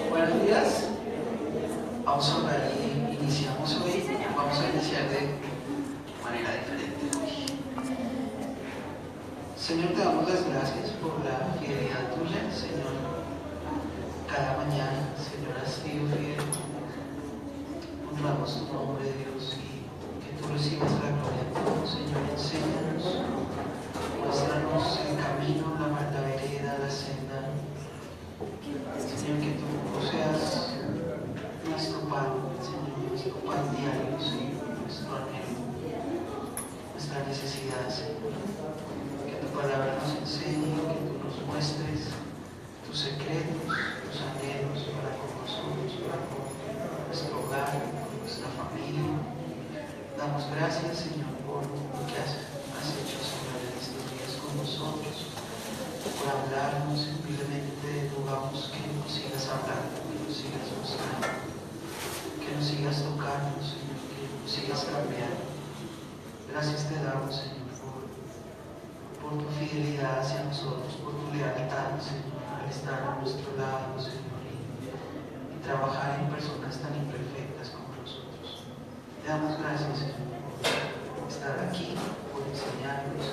Buenos días. Vamos a orar y iniciamos hoy. Vamos a iniciar de manera diferente hoy. Señor, te damos las gracias por la fidelidad tuya, Señor. Cada mañana, Señor, has sido fiel. Honramos tu nombre, Dios, y que tú recibas la gloria en todo, Señor. Enséñanos, muéstranos el camino, la vereda, la senda. Señor, que tú seas nuestro pan, Señor, nuestro pan diario, Señor, nuestro anhelo, nuestra necesidad, Señor. Que tu palabra nos enseñe, que tú nos muestres tus secretos, tus anhelos para con nosotros, para con nuestro hogar, con nuestra familia. Damos gracias, Señor, por lo que has hecho, Señor, en estos días con nosotros, por hablarnos. Simplemente te rogamos que nos sigas hablando, que nos sigas mostrando, que nos sigas tocando, Señor, que nos sigas cambiando. Gracias te damos, Señor, por tu fidelidad hacia nosotros, por tu lealtad, Señor, al estar a nuestro lado, Señor, y trabajar en personas tan imperfectas como nosotros. Te damos gracias, Señor, por estar aquí, por enseñarnos,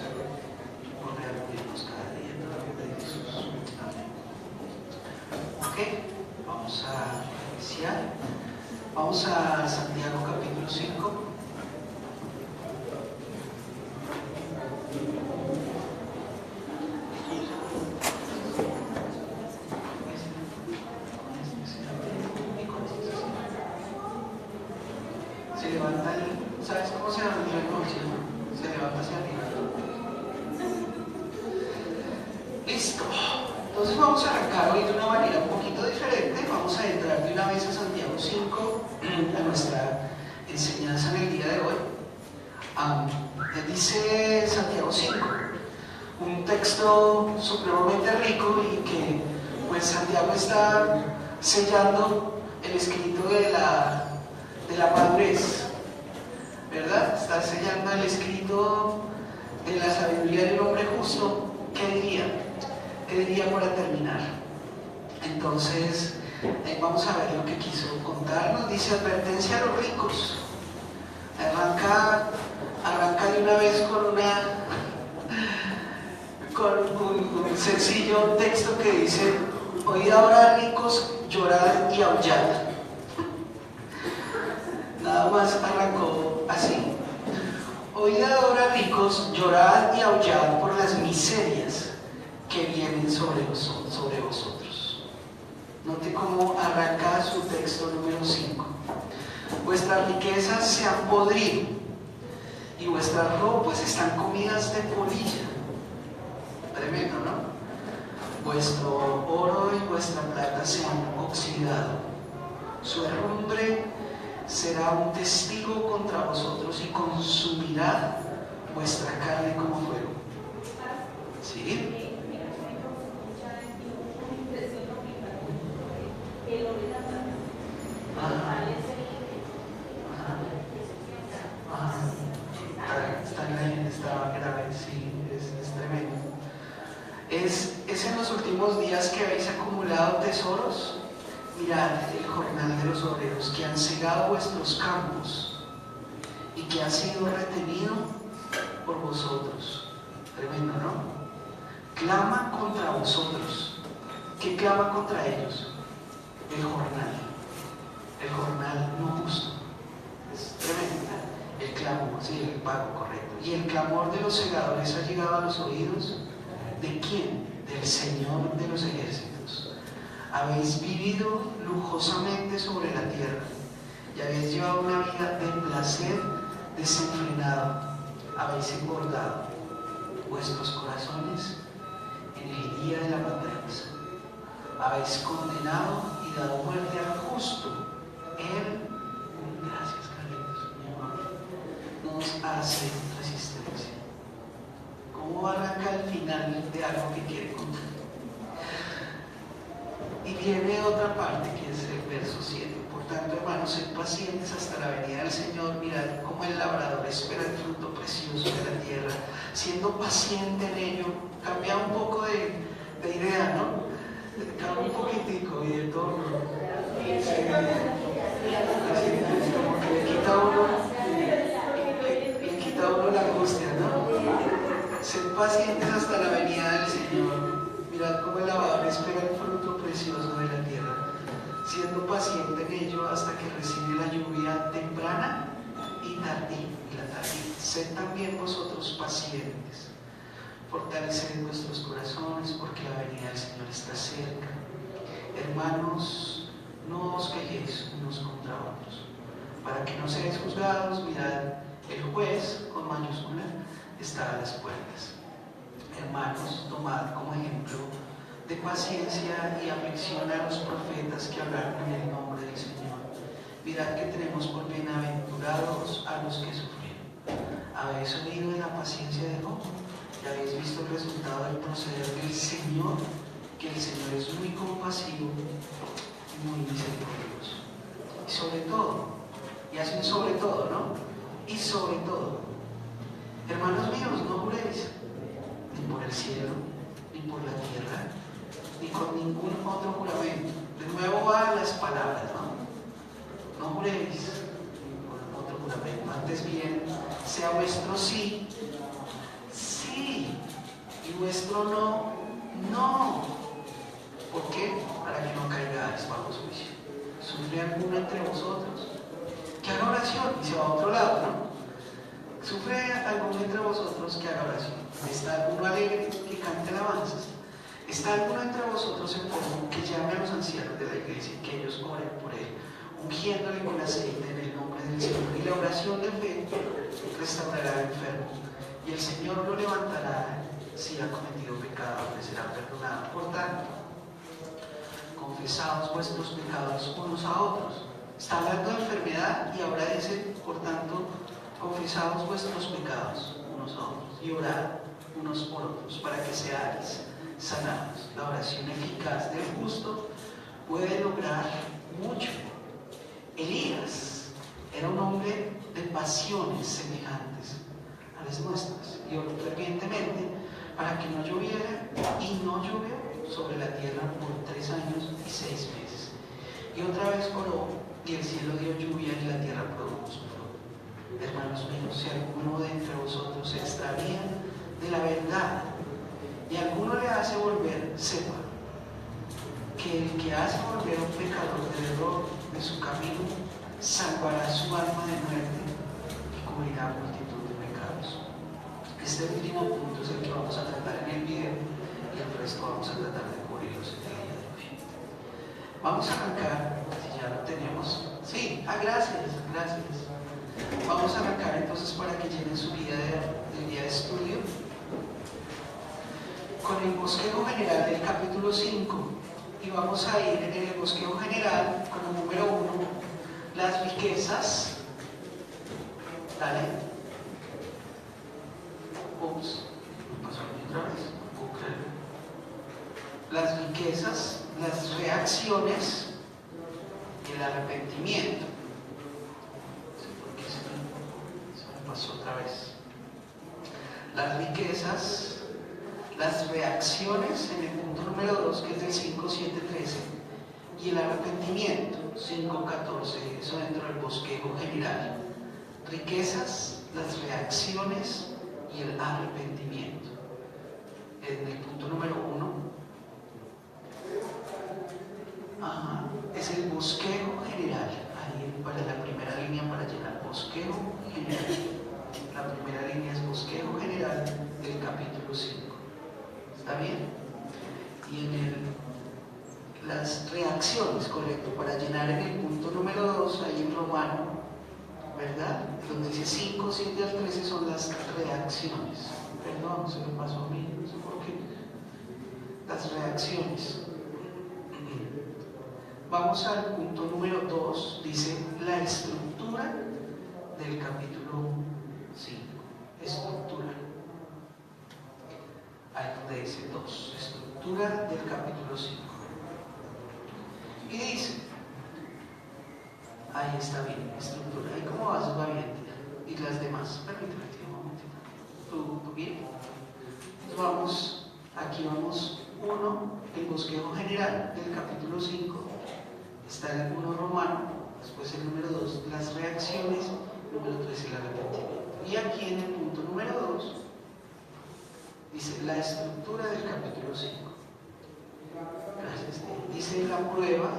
por reabrirnos cada día. En el nombre de Jesús. Amén. Ok, vamos a iniciar. Vamos a Santiago capítulo 5. Se levanta ¿sabes cómo se levanta el negocio? Se levanta hacia arriba. Listo. Entonces vamos a arrancar hoy de una manera un poquito diferente. Vamos a entrar de una vez a Santiago 5, a nuestra enseñanza en el día de hoy. Dice Santiago 5, un texto supremamente rico y que pues Santiago está sellando el escrito de la madurez, ¿verdad? Está sellando el escrito de la sabiduría del hombre justo. ¿Qué diría? ¿Qué diría para terminar? Entonces, vamos a ver lo que quiso contarnos. Dice: advertencia a los ricos. Arranca de una vez con un sencillo texto que dice: oíd ahora, ricos, llorad y aullad. Nada más arrancó así. Oíd ahora, ricos, llorad y aullad por las miserias que vienen sobre vosotros. Note cómo arranca su texto número 5. Vuestras riquezas se han podrido y vuestras ropas están comidas de polilla. Tremendo, ¿no? Vuestro oro y vuestra plata se han oxidado. Su herrumbre será un testigo contra vosotros y consumirá vuestra carne como fuego. ¿Sí? Está grave, sí, es tremendo. Es en los últimos días que habéis acumulado tesoros. Mirad el jornal de los obreros que han cegado vuestros campos y que ha sido retenido por vosotros. Tremendo, ¿no? Clama contra vosotros. ¿Qué clama contra ellos? El jornal no justo. Es tremendo. El clamor, sí, el pago correcto. Y el clamor de los segadores ha llegado a los oídos. ¿De quién? Del Señor de los ejércitos. Habéis vivido lujosamente sobre la tierra y habéis llevado una vida de placer desenfrenado. Habéis engordado vuestros corazones en el día de la matanza. Habéis condenado y dado muerte al justo. Él, gracias Carlitos, mi amor, nos hace resistencia. ¿Cómo arranca el final de algo que quiere contar? Y viene otra parte que es el verso 7. Por tanto, hermanos, sed pacientes hasta la venida del Señor. Mirad cómo el labrador espera el fruto precioso de la tierra, siendo paciente en ello. Cambia un poco de idea, ¿no? muy de tono. Sí, así es como que le quita a uno la angustia, ¿no? Sed pacientes hasta la venida del Señor. Mirad cómo el labrador espera el fruto precioso de la tierra, siendo paciente en ello hasta que recibe la lluvia temprana y tardía. Sed también vosotros pacientes, fortaleced vuestros corazones, porque la venida del Señor está cerca. Hermanos, no os quejéis unos contra otros, para que no seáis juzgados. Mirad, el juez, con mayúscula, está a las puertas. Hermanos, tomad como ejemplo de paciencia y aflicción a los profetas que hablaron en el nombre del Señor. Mirad que tenemos por bienaventurados a los que sufrieron. ¿Habéis oído de la paciencia de Job? ¿Y habéis visto el resultado del proceder del Señor? Que el Señor es muy compasivo y muy misericordioso. Y sobre todo, y hace un sobre todo, ¿no? Y sobre todo, hermanos míos, no juréis, ni por el cielo, ni por la tierra, ni con ningún otro juramento. De nuevo van las palabras, ¿no? No juréis por otro juramento, antes bien, sea vuestro sí, sí, y vuestro no, no. ¿Por qué? Para que no caigáis bajo su juicio. ¿Sufre alguno entre vosotros? Que haga oración, y se va a otro lado, ¿no? ¿Sufre alguno entre vosotros que haga oración? ¿Está alguno alegre que cante alabanzas? ¿Está alguno entre vosotros enfermo que llame a los ancianos de la iglesia y que ellos oren por él, ungiéndole con aceite en el nombre del Señor? Y la oración de fe restaurará al enfermo, y el Señor lo levantará. Si ha cometido pecado, le será perdonado. Por tanto, confesaos vuestros pecados unos a otros. Está hablando de enfermedad y ahora dice, por tanto, confesaos vuestros pecados unos a otros y orad unos por otros para que seáis sanados. La oración eficaz del justo puede lograr mucho. Elías era un hombre de pasiones semejantes a las nuestras y oró fervientemente para que no lloviera, y no llovió sobre la tierra por 3 años y 6 meses. Y otra vez oró, y el cielo dio lluvia y la tierra produjo su fruto. Hermanos míos, si alguno de entre vosotros se extravía de la verdad y alguno le hace volver, sepa que el que hace volver a un pecador del error de su camino salvará su alma de muerte y cubrirá multitud de pecados. Este último punto es el que vamos a tratar en el video, y el resto vamos a tratar de cubrirlos en el día de hoy. Vamos a arrancar, si ya lo tenemos. Sí, gracias. Vamos a arrancar entonces para que llenen su vida del día de estudio con el bosquejo general del capítulo 5. Y vamos a ir en el bosquejo general como número 1, las riquezas. Dale. Ups, me pasó otra vez. Las riquezas, las reacciones y el arrepentimiento. No sé por qué se me pasó otra vez. Las riquezas, las reacciones en el punto número 2, que es del 5, 7, 13, y el arrepentimiento, 5, 14, eso dentro del bosquejo general. Riquezas, las reacciones y el arrepentimiento. En el punto número 1 es el bosquejo general. Ahí para la primera línea para llenar bosquejo general. La primera línea es bosquejo general del capítulo 5. ¿Está bien? Y en las reacciones, correcto, para llenar en el punto número 2, ahí en Romano, ¿verdad? Donde dice 5, 7 al 13 son las reacciones. Perdón, se me pasó a mí, no sé por qué. Las reacciones. Vamos al punto número 2, dice la estructura del capítulo 5. Estructura. Ahí donde dice 2, estructura del capítulo 5. Y dice, ahí está bien, estructura. ¿Y cómo vas, va bien? Y las demás, permíteme un momentito. ¿Tú bien? Entonces aquí vamos 1, el bosquejo general del capítulo 5, está el 1 romano, después el número 2, las reacciones, número 3, el arrepentimiento. Y aquí en el punto número 2, dice la estructura del capítulo 5. Gracias. Dice la prueba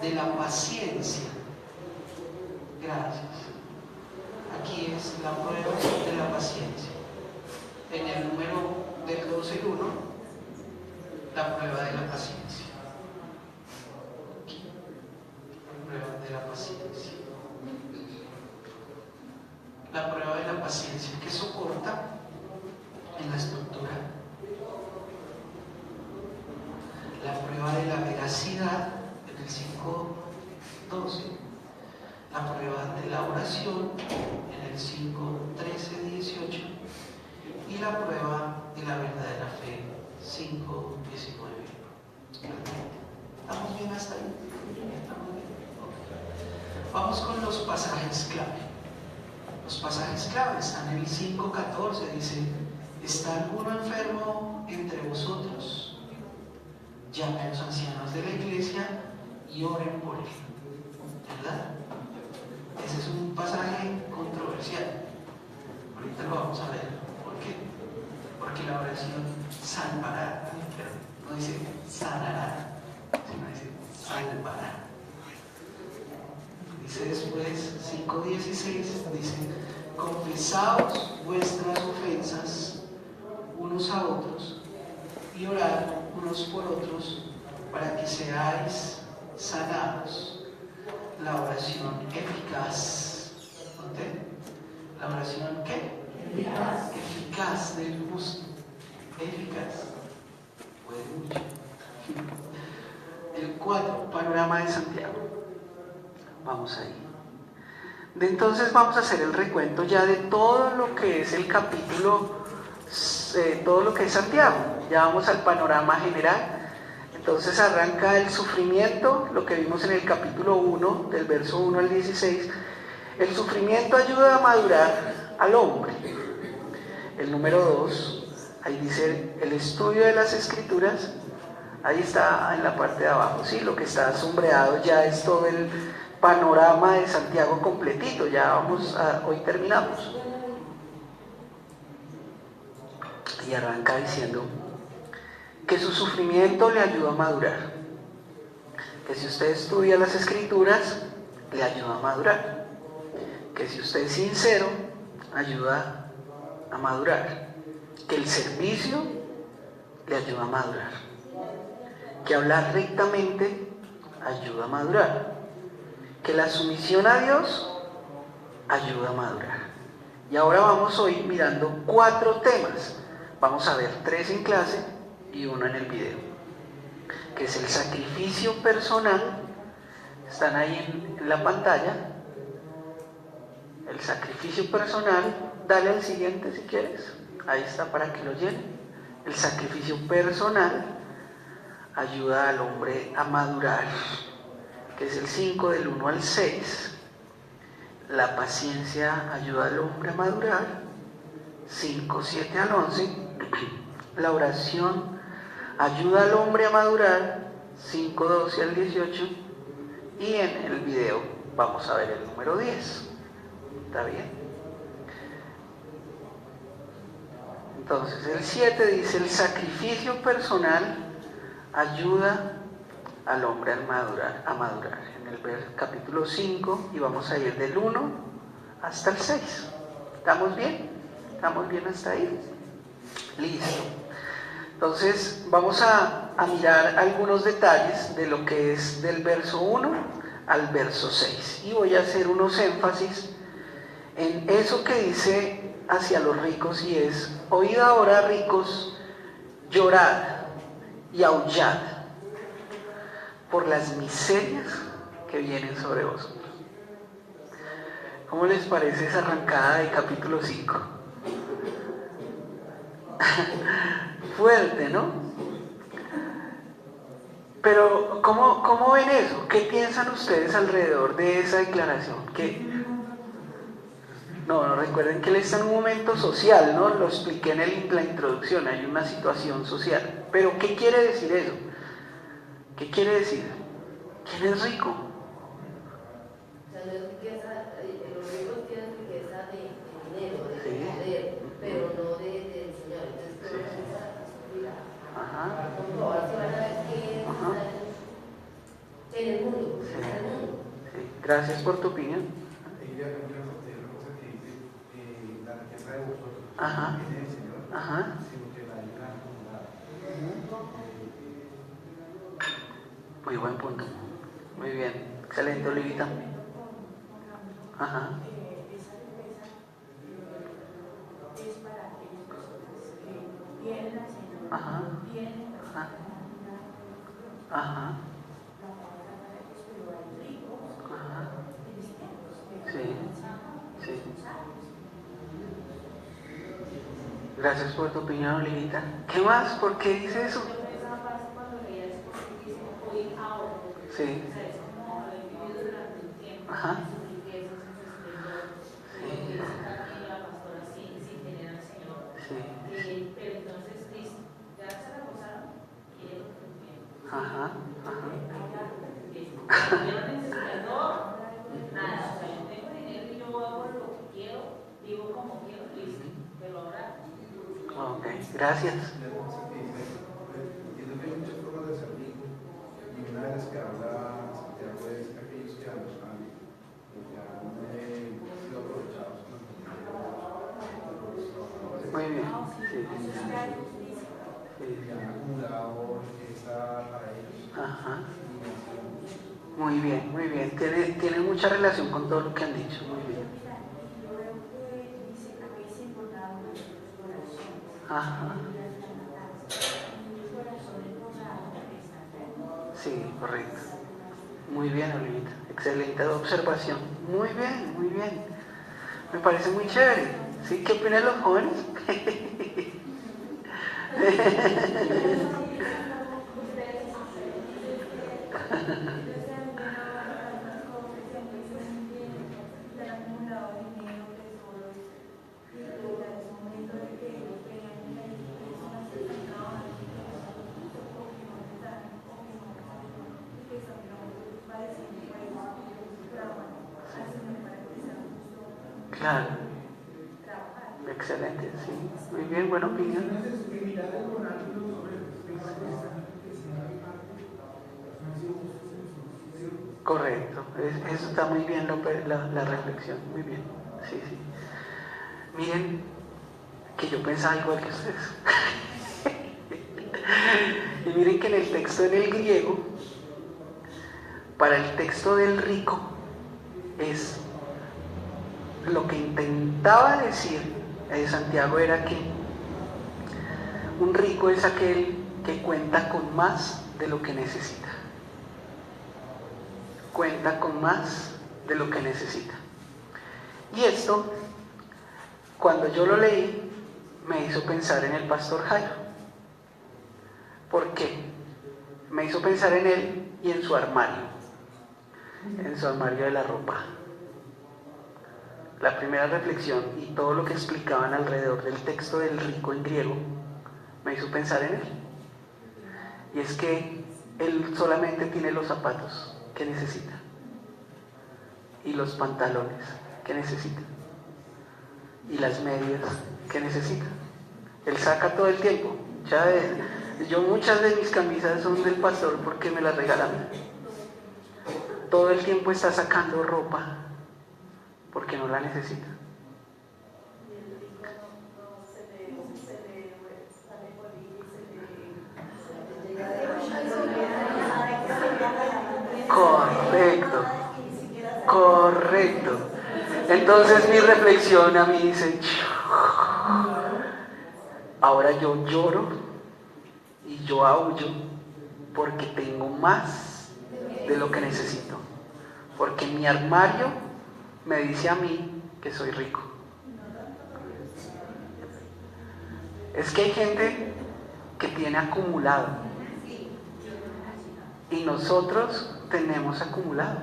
de la paciencia. Gracias. Aquí es la prueba de la paciencia. En el número del 2, el 1, la prueba de la paciencia. Aquí, la prueba de la paciencia. La prueba de la paciencia que soporta en la estructura. La prueba de la veracidad en el 5:12. La prueba de la oración en el 5:13-18 y la prueba de la verdadera fe 5:19. ¿Estamos bien hasta ahí? ¿Estamos bien? Okay. Vamos con los pasajes clave. Los pasajes clave están en el 5:14, dice: ¿está alguno enfermo entre vosotros? Llame a los ancianos de la iglesia y oren por él. ¿Verdad? Ese es un pasaje controversial. Ahorita lo vamos a ver. ¿Por qué? Porque la oración salvará, pero no dice sanará, sino dice salvará. Dice después, 5:16, dice: confesaos vuestras ofensas unos a otros y orad unos por otros para que seáis sanados. La oración eficaz. ¿Noté? ¿La oración qué? Eficaz. Eficaz del justo. Eficaz. Puede mucho. El 4, panorama de Santiago. Vamos ahí. Entonces vamos a hacer el recuento ya de todo lo que es el capítulo, todo lo que es Santiago. Ya vamos al panorama general. Entonces arranca el sufrimiento, lo que vimos en el capítulo 1, del verso 1 al 16. El sufrimiento ayuda a madurar al hombre. El número 2, ahí dice el estudio de las escrituras. Ahí está en la parte de abajo, ¿sí? Lo que está sombreado ya es todo el panorama de Santiago completito. Ya hoy terminamos. Y arranca diciendo que su sufrimiento le ayuda a madurar. Que si usted estudia las escrituras, le ayuda a madurar. Que si usted es sincero, ayuda a madurar. Que el servicio le ayuda a madurar. Que hablar rectamente ayuda a madurar. Que la sumisión a Dios ayuda a madurar. Y ahora vamos hoy mirando 4 temas. Vamos a ver 3 en clase y 1 en el video, que es el sacrificio personal. Están ahí en la pantalla. El sacrificio personal, dale al siguiente si quieres, ahí está para que lo llenen. El sacrificio personal ayuda al hombre a madurar, que es el 5 del 1 al 6. La paciencia ayuda al hombre a madurar, 5, 7 al 11. La oración ayuda al hombre a madurar, 5, 12 al 18. Y en el video vamos a ver el número 10. ¿Está bien? Entonces el 7 dice: el sacrificio personal ayuda al hombre a madurar. En el capítulo 5, y vamos a ir del 1 hasta el 6. ¿Estamos bien? ¿Estamos bien hasta ahí? Listo. Entonces vamos a mirar algunos detalles de lo que es del verso 1 al verso 6. Y voy a hacer unos énfasis en eso que dice hacia los ricos, y es: oíd ahora, ricos, llorad y aullad por las miserias que vienen sobre vosotros. ¿Cómo les parece esa arrancada de capítulo 5? Fuerte, ¿no? Pero ¿cómo ven eso? ¿Qué piensan ustedes alrededor de esa declaración? No recuerden que él está en un momento social, ¿no? Lo expliqué en la introducción, hay una situación social. Pero ¿qué quiere decir eso? ¿Qué quiere decir? ¿Quién es rico? O sea, no es riqueza, los ricos tienen riqueza de dinero, de Sí. poder, pero no del Señor. Entonces, todo eso es Ajá. comprobar si van a ver quién está en el mundo. Sí. Está en el mundo. Sí. Gracias por tu opinión. La riqueza de vosotros Ajá. no viene del Señor, Ajá. sino que la hay acumulada. Muy buen punto. Muy bien. Excelente, Olivita. Ajá. Esa riqueza es para aquellas personas que vienen al Señor, Ajá. vienen a Ajá. la Ajá. palabra para ellos, pero hay ricos Ajá. cristianos que Sí. Sí. son sabios. Gracias por tu opinión, Olivita. ¿Qué más? ¿Por qué dice eso? Yo pensaba más cuando leía eso porque dice hoy ahora. Sí. O sea, es como haber vivido durante un tiempo Ajá. en sus riquezas, en su esplendor, como que dice también la pastora sin tener al Señor. Sí. Pero entonces dice, ya se la gozaron, quiero que lo tienen. Ajá. Ajá. Yo no necesito nada, o sea, yo tengo dinero y yo hago lo que quiero, vivo como quiero, listo, pero ahora. Ok, gracias. Entiendo que hay muchas formas de ser rico, y una de las que habla Santiago es que aquellos que han sido aprovechados con los trabajadores, Muy bien. Sí. Sí. y han acumulado riqueza para ellos. Ajá. Y Muy bien, muy bien. Tiene mucha relación con todo lo que han dicho. Muy bien. Yo veo que dice, habéis engordado nuestros corazones. Ajá. Nuestros corazones engordados están enfermos. Sí, correcto. Muy bien, Olivita. Excelente observación. Muy bien, muy bien. Me parece muy chévere. ¿Sí? ¿Qué opinan los jóvenes? Claro. Excelente, sí. Muy bien, buena opinión. Correcto. Eso está muy bien la reflexión. Muy bien. Sí, sí. Miren, que yo pensaba igual que ustedes. Y miren que en el texto en el griego, para el texto del rico, es lo que intentaba decir Santiago era que un rico es aquel que cuenta con más de lo que necesita. Cuenta con más de lo que necesita. Y esto, cuando yo lo leí, me hizo pensar en el pastor Jairo. ¿Por qué? Me hizo pensar en él y en su armario de la ropa. La primera reflexión y todo lo que explicaban alrededor del texto del rico en griego me hizo pensar en él. Y es que él solamente tiene los zapatos que necesita y los pantalones que necesita y las medias que necesita. Él saca todo el tiempo. Yo muchas de mis camisas son del pastor porque me las regalan. Todo el tiempo está sacando ropa porque no la necesita. Correcto, correcto. Entonces mi reflexión a mí dice, ahora yo lloro y yo aúllo porque tengo más de lo que necesito. Porque mi armario me dice a mí que soy rico. Es que hay gente que tiene acumulado y nosotros tenemos acumulado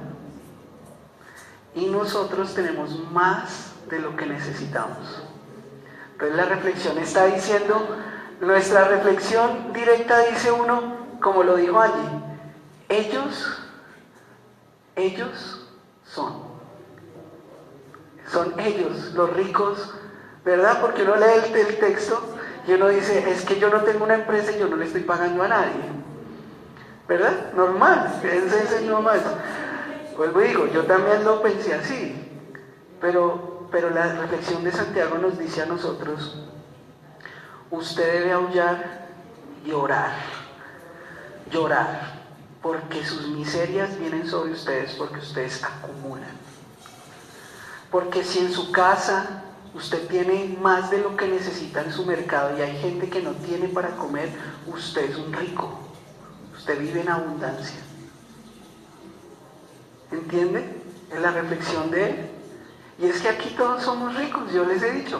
y nosotros tenemos más de lo que necesitamos. Entonces la reflexión está diciendo, nuestra reflexión directa dice uno, como lo dijo allí, ellos son ellos, los ricos, ¿verdad? Porque uno lee el texto y uno dice, es que yo no tengo una empresa y yo no le estoy pagando a nadie, ¿verdad? Normal, es normal. Vuelvo y digo, yo también lo pensé así, pero la reflexión de Santiago nos dice a nosotros, usted debe aullar y llorar, porque sus miserias vienen sobre ustedes, porque ustedes acumulan. Porque si en su casa usted tiene más de lo que necesita en su mercado y hay gente que no tiene para comer, usted es un rico, usted vive en abundancia. ¿Entiende? Es la reflexión de él. Y es que aquí todos somos ricos, yo les he dicho.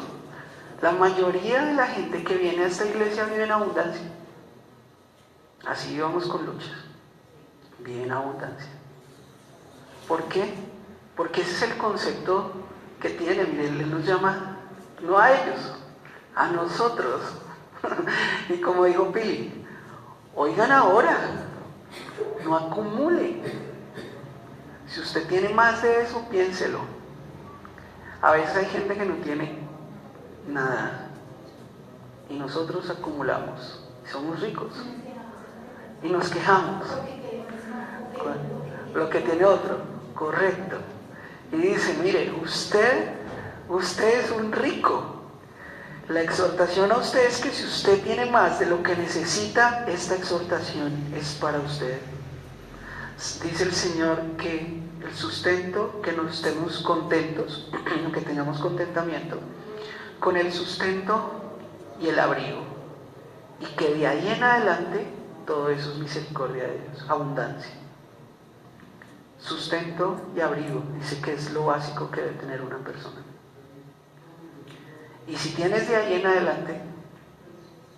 La mayoría de la gente que viene a esta iglesia vive en abundancia. Así vamos con luchas. Vive en abundancia. ¿Por qué? Porque ese es el concepto que tiene. Miren, él nos llama, no a ellos, a nosotros. Y como dijo Pili, oigan ahora, no acumule. Si usted tiene más de eso, piénselo. A veces hay gente que no tiene nada y nosotros acumulamos, somos ricos y nos quejamos. Lo que tiene otro, correcto. Y dice, mire, usted es un rico. La exhortación a usted es que si usted tiene más de lo que necesita, esta exhortación es para usted. Dice el Señor que el sustento, que nos estemos contentos, que tengamos contentamiento con el sustento y el abrigo, y que de ahí en adelante todo eso es misericordia de Dios, abundancia. Sustento y abrigo, dice que es lo básico que debe tener una persona. Y si tienes de ahí en adelante,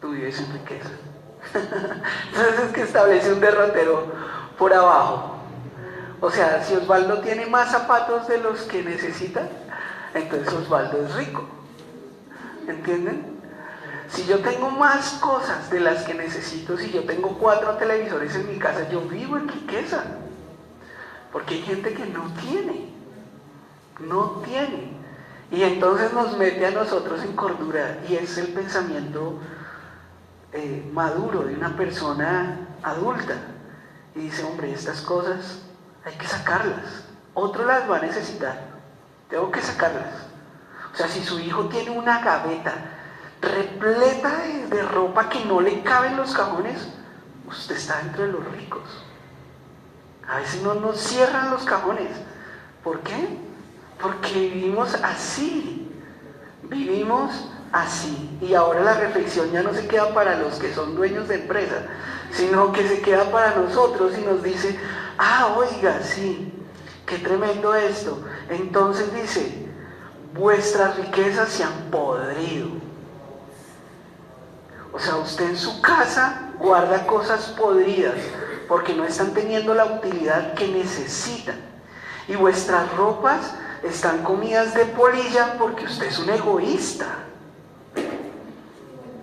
tú vives en riqueza. Entonces es que establece un derrotero por abajo. O sea, si Osvaldo tiene más zapatos de los que necesita, entonces Osvaldo es rico. ¿Entienden? Si yo tengo más cosas de las que necesito, si yo tengo 4 televisores en mi casa, yo vivo en riqueza. Porque hay gente que no tiene. Y entonces nos mete a nosotros en cordura, y es el pensamiento maduro de una persona adulta. Y dice, hombre, estas cosas hay que sacarlas. Otro las va a necesitar. Tengo que sacarlas. O sea, si su hijo tiene una gaveta repleta de ropa que no le cabe en los cajones, usted está dentro de los ricos. A veces no nos cierran los cajones. ¿Por qué? Porque vivimos así. Y ahora la reflexión ya no se queda para los que son dueños de empresa, sino que se queda para nosotros y nos dice, oiga, sí, qué tremendo esto. Entonces dice, vuestras riquezas se han podrido. O sea, usted en su casa guarda cosas podridas porque no están teniendo la utilidad que necesitan. Y vuestras ropas están comidas de polilla porque usted es un egoísta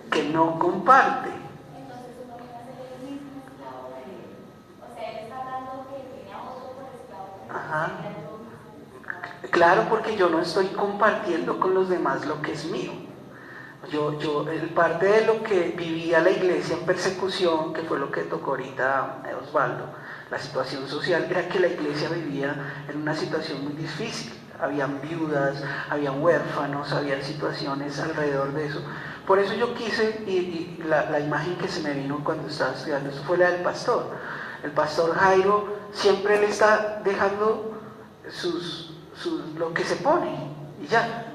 que no comparte. Ajá. Claro, porque yo no estoy compartiendo con los demás lo que es mío. Parte de lo que vivía la iglesia en persecución, que fue lo que tocó ahorita Osvaldo, la situación social, era que la iglesia vivía en una situación muy difícil. Habían viudas, habían huérfanos, habían situaciones alrededor de eso. Por eso yo quise, y la imagen que se me vino cuando estaba estudiando, eso fue la del pastor. El pastor Jairo, siempre él está dejando lo que se pone, y ya.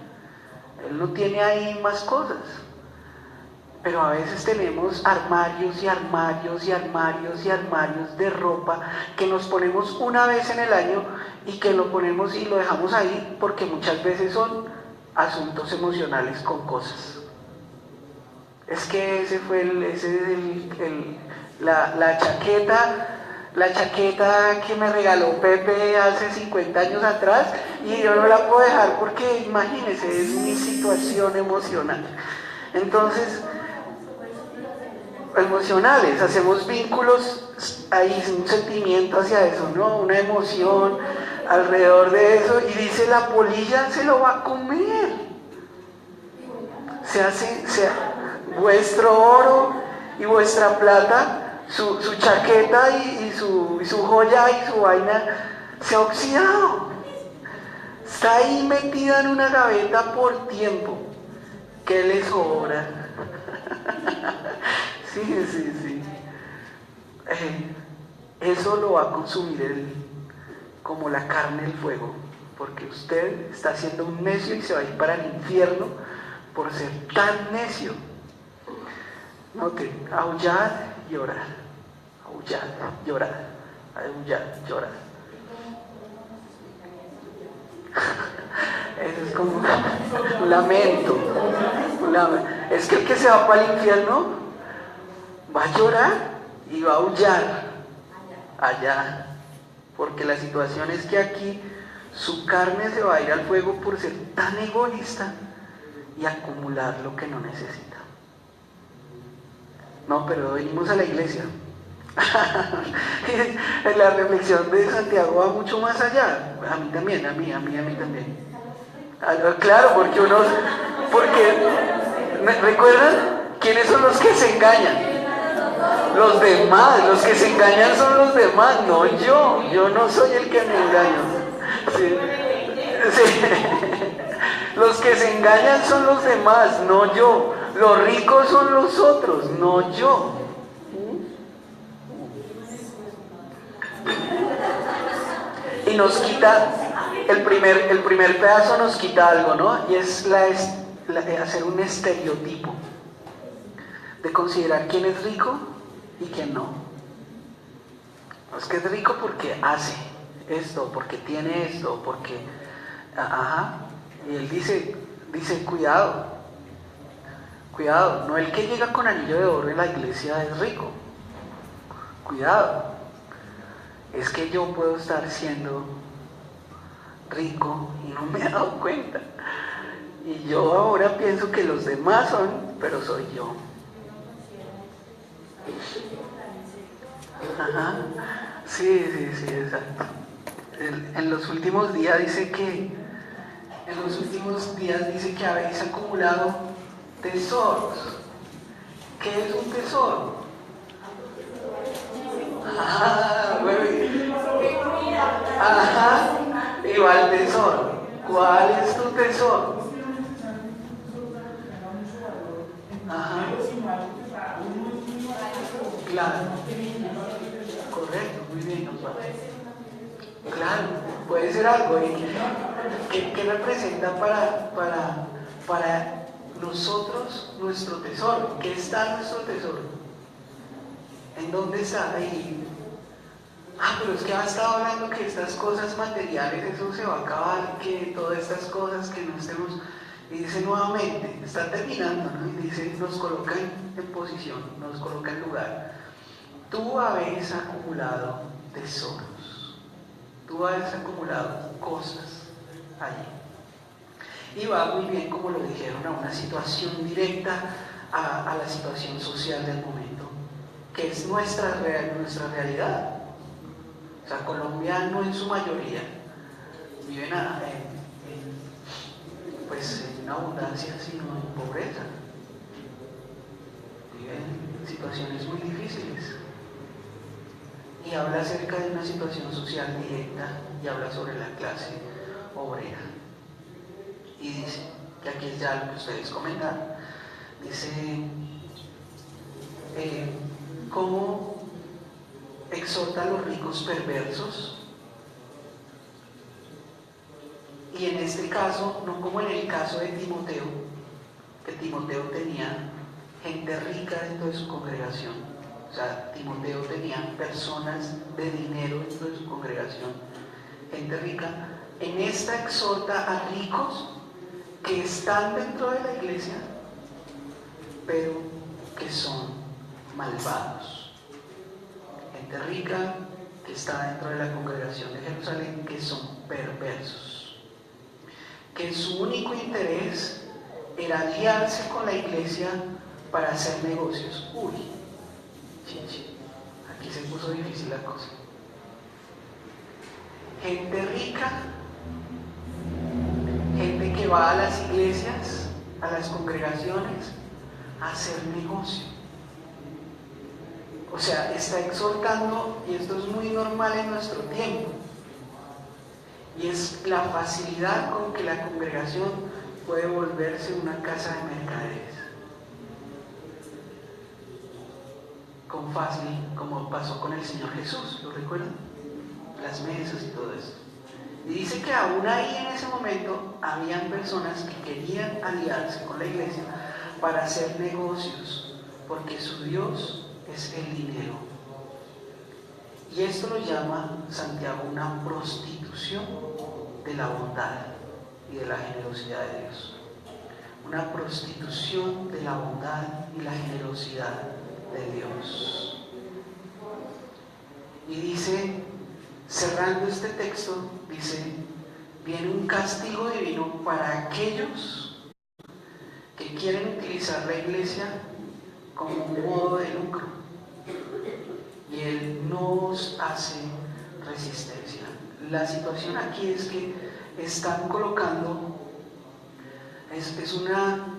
Él no tiene ahí más cosas. Pero a veces tenemos armarios y armarios y armarios y armarios de ropa que nos ponemos una vez en el año y que lo ponemos y lo dejamos ahí porque muchas veces son asuntos emocionales con cosas. Es que ese fue la chaqueta la chaqueta que me regaló Pepe hace 50 años atrás y yo no la puedo dejar porque, imagínense, es mi situación emocional. Entonces, emocionales, hacemos vínculos, hay un sentimiento hacia eso, ¿no? Una emoción alrededor de eso, y dice la polilla se lo va a comer. Vuestro oro y vuestra plata, su chaqueta y su joya y su vaina se ha oxidado. Está ahí metida en una gaveta por tiempo. ¿Qué les sobra? Sí. Eso lo va a consumir como la carne el fuego, porque usted está siendo un necio y se va a ir para el infierno por ser tan necio. Note, aullad y llorad, aullad, llorad, aullad, llorad. Eso es como un lamento. Es que el que se va para el infierno va a llorar y va a aullar allá, porque la situación es que aquí su carne se va a ir al fuego por ser tan egoísta y acumular lo que no necesita. No, pero venimos a la iglesia. La reflexión de Santiago va mucho más allá. A mí también, a mí también. Claro, porque ¿recuerdan? ¿Quiénes son los que se engañan? Los demás, los que se engañan son los demás, no yo no soy el que me engaño. Sí. Los que se engañan son los demás, no yo. Los ricos son los otros, no yo. Y nos quita, el primer pedazo nos quita algo, ¿no? Y es hacer un estereotipo de considerar quién es rico y quién no. Es que es rico porque hace esto, porque tiene esto, porque... Y él dice, cuidado, no el que llega con anillo de oro en la iglesia es rico. Cuidado. Es que yo puedo estar siendo rico y no me he dado cuenta. Y yo ahora pienso que los demás son, pero soy yo. Sí, exacto. En los últimos días dice que habéis acumulado tesoros. ¿Qué es un tesoro? Y va el tesoro. ¿Cuál es tu tesoro? Claro. Correcto, muy bien, nos va. Claro, puede ser algo. ¿Qué representa para nosotros nuestro tesoro? ¿Qué está nuestro tesoro? ¿En dónde está? Ahí. Pero es que ha estado hablando que estas cosas materiales, eso se va a acabar, que todas estas cosas que no estemos... Y dice nuevamente, está terminando, ¿no? Y dice, nos coloca en posición, nos coloca en lugar. Tú habéis acumulado tesoros, tú habéis acumulado cosas allí. Y va muy bien, como lo dijeron, a una situación directa, a la situación social del momento, que es nuestra realidad. O sea, colombianos en su mayoría viven en abundancia, sino en pobreza. Viven en situaciones muy difíciles. Y habla acerca de una situación social directa y habla sobre la clase obrera. Y dice, que aquí es ya lo que ustedes comentaron, dice, ¿cómo exhorta a los ricos perversos? Y en este caso, no como en el caso de Timoteo, que Timoteo tenía gente rica dentro de su congregación. O sea, Timoteo tenía personas de dinero dentro de su congregación, gente rica. En esta exhorta a ricos que están dentro de la iglesia, pero que son malvados. Gente rica que está dentro de la congregación de Jerusalén que son perversos, que su único interés era aliarse con la iglesia para hacer negocios. Uy, aquí se puso difícil la cosa. Gente rica, gente que va a las iglesias, a las congregaciones, a hacer negocio. O sea, está exhortando, y esto es muy normal en nuestro tiempo, y es la facilidad con que la congregación puede volverse una casa de mercaderes. Con fácil, como pasó con el Señor Jesús, ¿lo recuerdan? Las mesas y todo eso. Y dice que aún ahí en ese momento habían personas que querían aliarse con la iglesia para hacer negocios, porque su Dios es el dinero. Y esto lo llama Santiago una prostitución de la bondad y de la generosidad de Dios. Una prostitución de la bondad y la generosidad de Dios. Y dice, cerrando este texto, dice, viene un castigo divino para aquellos que quieren utilizar la iglesia como un modo de lucro, y Él nos hace resistencia. La situación aquí es que están colocando, es una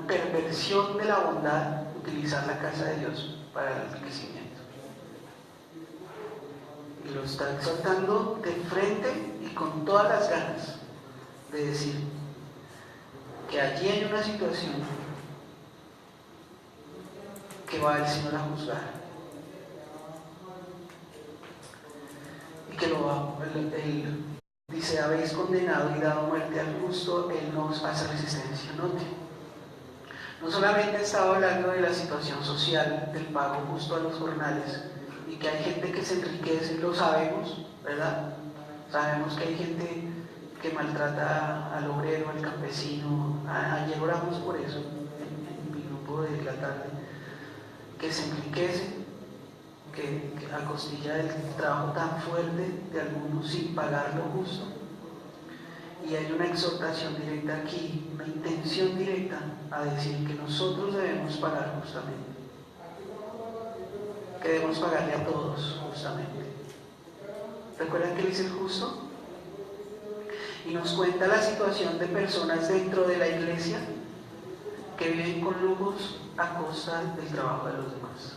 perversión de la bondad utilizar la casa de Dios para el enriquecimiento, y lo está exaltando de frente y con todas las ganas de decir que allí hay una situación que va el Señor a juzgar, y que lo va, él dice, habéis condenado y dado muerte al justo, Él nos hace resistencia. No solamente estaba hablando de la situación social, del pago justo a los jornales, y que hay gente que se enriquece, lo sabemos, ¿verdad? Sabemos que hay gente que maltrata al obrero, al campesino. Ayer oramos por eso en mi grupo de la tarde, que se enriquece, que a costilla del trabajo tan fuerte de algunos sin pagar lo justo. Y hay una exhortación directa aquí, una intención directa a decir que nosotros debemos pagar justamente, que debemos pagarle a todos justamente. ¿Recuerdan que Él es el justo? Y nos cuenta la situación de personas dentro de la iglesia que viven con lujos a costa del trabajo de los demás.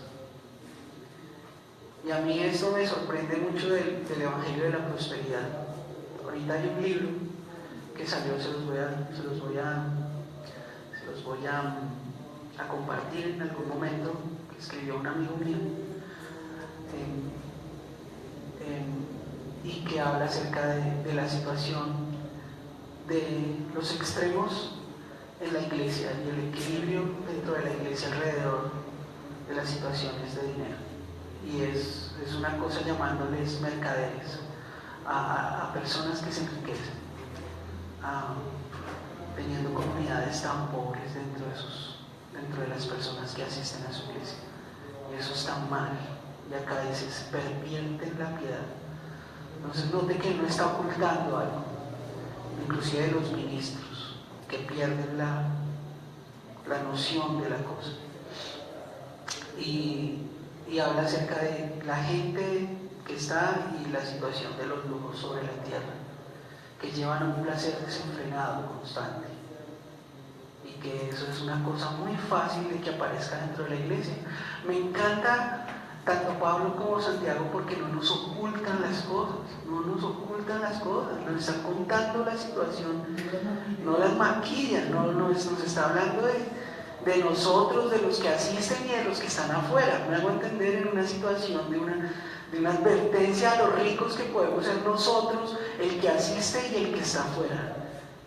Y a mí esto me sorprende mucho del Evangelio de la Prosperidad. Ahorita hay un libro que salió, se los voy a compartir en algún momento, que escribió un amigo mío, y que habla acerca de la situación de los extremos en la iglesia y el equilibrio dentro de la iglesia alrededor de las situaciones de dinero. Y es una cosa llamándoles mercaderes a personas que se enriquecen, teniendo comunidades tan pobres dentro de las personas que asisten a su iglesia. Y eso está mal, y acá dices, pervierten la piedad. Entonces note que Él no está ocultando algo, inclusive los ministros que pierden la noción de la cosa. Y habla acerca de la gente que está y la situación de los lujos sobre la tierra, que llevan a un placer desenfrenado constante, y que eso es una cosa muy fácil de que aparezca dentro de la iglesia. Me encanta tanto Pablo como Santiago porque no nos ocultan las cosas, nos están contando la situación, no las maquillan, nos está hablando de nosotros, de los que asisten y de los que están afuera. Me hago entender, en una situación de una advertencia a los ricos que podemos ser nosotros, el que asiste y el que está afuera.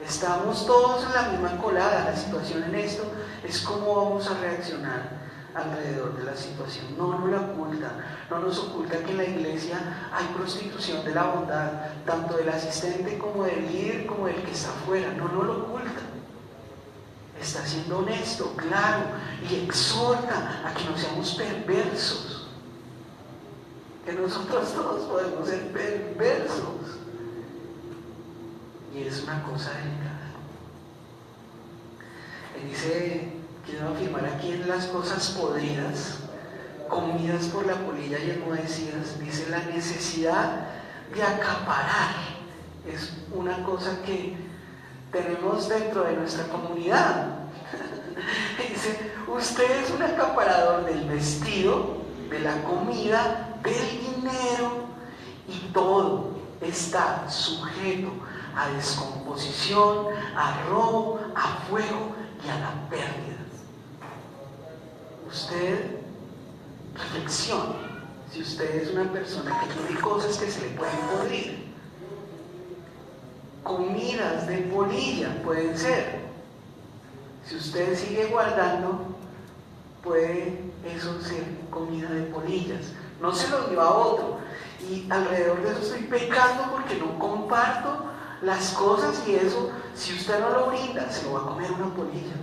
Estamos todos en la misma colada. La situación en esto es cómo vamos a reaccionar alrededor de la situación. No nos la oculta, no nos oculta que en la iglesia hay prostitución de la bondad, tanto del asistente como del líder como del que está afuera. No nos lo oculta. Está siendo honesto, claro, y exhorta a que no seamos perversos. que nosotros todos podemos ser perversos. Y es una cosa delicada. Él dice, quiero afirmar aquí en las cosas podridas, comidas por la polilla y enmohecidas, dice la necesidad de acaparar. Es una cosa que tenemos dentro de nuestra comunidad. Dice, usted es un acaparador del vestido, de la comida, del dinero, y todo está sujeto a descomposición, a robo, a fuego y a la pérdida. Usted reflexione, si usted es una persona que tiene cosas que se le pueden podrir, comidas de polilla pueden ser. Si usted sigue guardando, puede eso ser comida de polillas. No se lo dio a otro. Y alrededor de eso estoy pecando porque no comparto las cosas, y eso, si usted no lo brinda, se lo va a comer una polilla.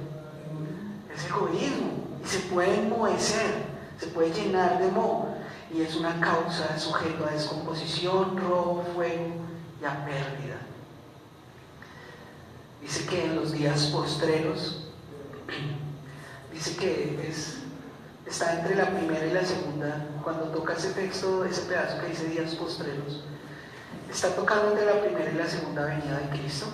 Es egoísmo y se puede enmohecer, se puede llenar de moho, y es una causa sujeto a descomposición, robo, fuego y a pérdida. Dice que en los días postreros, dice que está entre la primera y la segunda, cuando toca ese texto, ese pedazo que dice días postreros, está tocando entre la primera y la segunda venida de Cristo.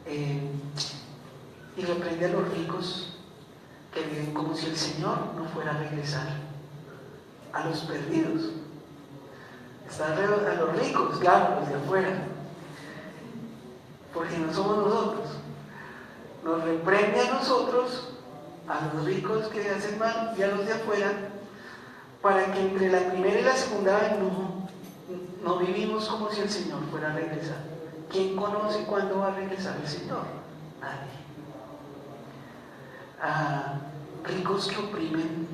Y reprende a los ricos que viven como si el Señor no fuera a regresar, a los perdidos. Está a los ricos, claro, los de afuera, porque no somos nosotros. Nos reprende a nosotros, a los ricos que hacen mal, y a los de afuera, para que entre la primera y la segunda vez no vivimos como si el Señor fuera a regresar. ¿Quién conoce cuándo va a regresar el Señor? Nadie. Ricos que oprimen,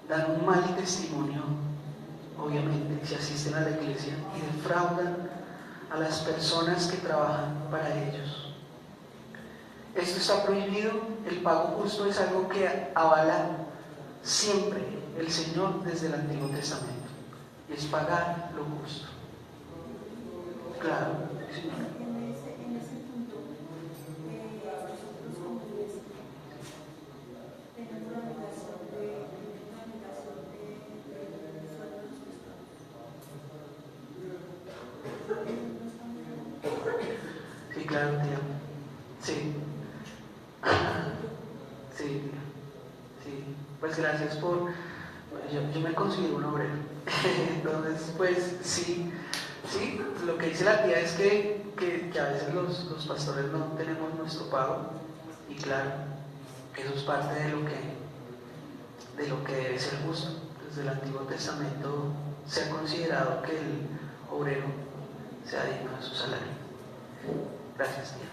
dan un mal testimonio, obviamente, si asisten a la iglesia, y defraudan a las personas que trabajan para ellos. Esto está prohibido. El pago justo es algo que avala siempre el Señor desde el Antiguo Testamento, y es pagar lo justo. Claro, Señor. En ese punto, nosotros como iglesia tenemos la obligación de sueldo de los pastores. Sí, claro, tía. Sí. Sí. Sí. Pues gracias por... Yo me considero un obrero. Entonces, pues sí. Sí, lo que dice la tía es que a veces los pastores no tenemos nuestro pago, y claro, eso es parte de lo que debe ser justo. Desde el Antiguo Testamento se ha considerado que el obrero sea digno de su salario. Gracias, tía.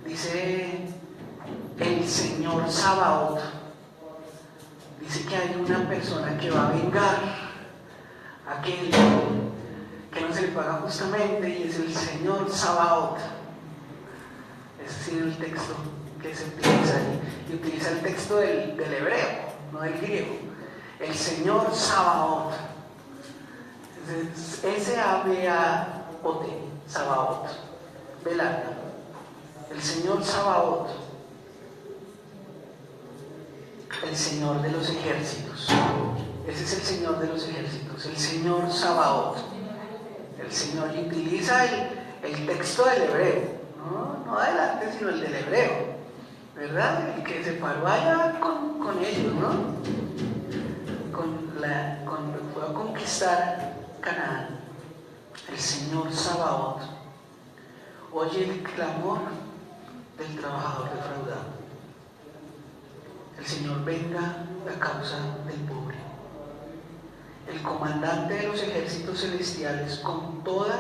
Dice el Señor Sabaoth, dice que hay una persona que va a vengar a aquel que no se le paga justamente, y es el Señor Sabaoth. Ese es el texto que se utiliza ahí, y utiliza el texto del hebreo, no del griego. El Señor Sabaoth, S-A-B-A-O-T, Sabaoth, velada. El Señor Sabaoth, el Señor de los ejércitos. Ese es el Señor de los ejércitos, el Señor Sabaoth. El Señor utiliza el texto del hebreo, no adelante, sino el del hebreo, ¿verdad? El que se paró allá con ellos, ¿no? Cuando fue a conquistar Canaán. El Señor Sabaoth oye el clamor del trabajador defraudado. El Señor venga a causa del pobre. El comandante de los ejércitos celestiales con todas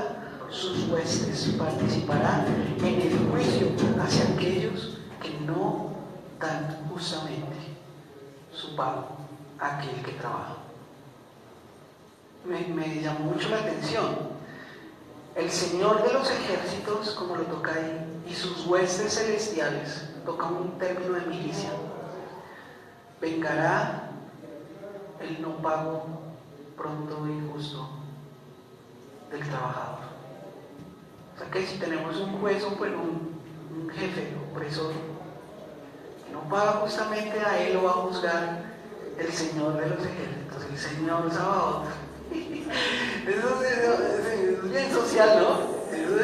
sus huestes participará en el juicio hacia aquellos que no dan justamente su pago a aquel que trabaja. Me llamó mucho la atención. El Señor de los ejércitos, como lo toca ahí, y sus huestes celestiales, toca un término de milicia, vengará el no pago pronto y justo del trabajador. O sea que si tenemos un juez o pues un jefe opresor que no paga justamente, a él lo va a juzgar el Señor de los ejércitos, el Señor Sabaoth. Eso es bien social, ¿no? Eso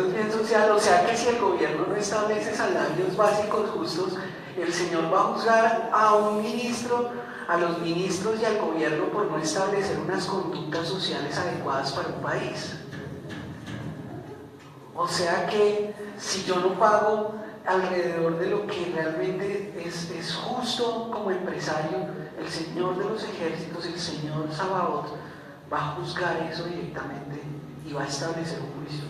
es bien social. O sea que si el gobierno no establece salarios básicos justos, el Señor va a juzgar a un ministro, a los ministros y al gobierno por no establecer unas conductas sociales adecuadas para un país. O sea que si yo no pago alrededor de lo que realmente es justo como empresario, el Señor de los ejércitos, el Señor Sabaoth, va a juzgar eso directamente y va a establecer un juicio.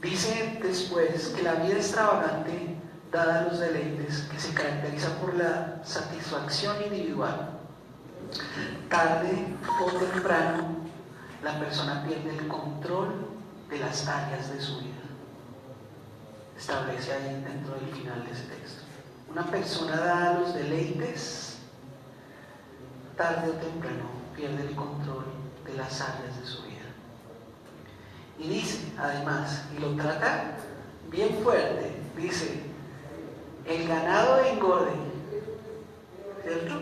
Dice después que la vida extravagante, dada a los deleites, que se caracteriza por la satisfacción individual, tarde o temprano la persona pierde el control de las áreas de su vida. Establece ahí dentro del final de ese texto. Una persona dada a los deleites, tarde o temprano pierde el control de las áreas de su vida. Y dice, además, y lo trata bien fuerte, dice, el ganado engorde, ¿cierto?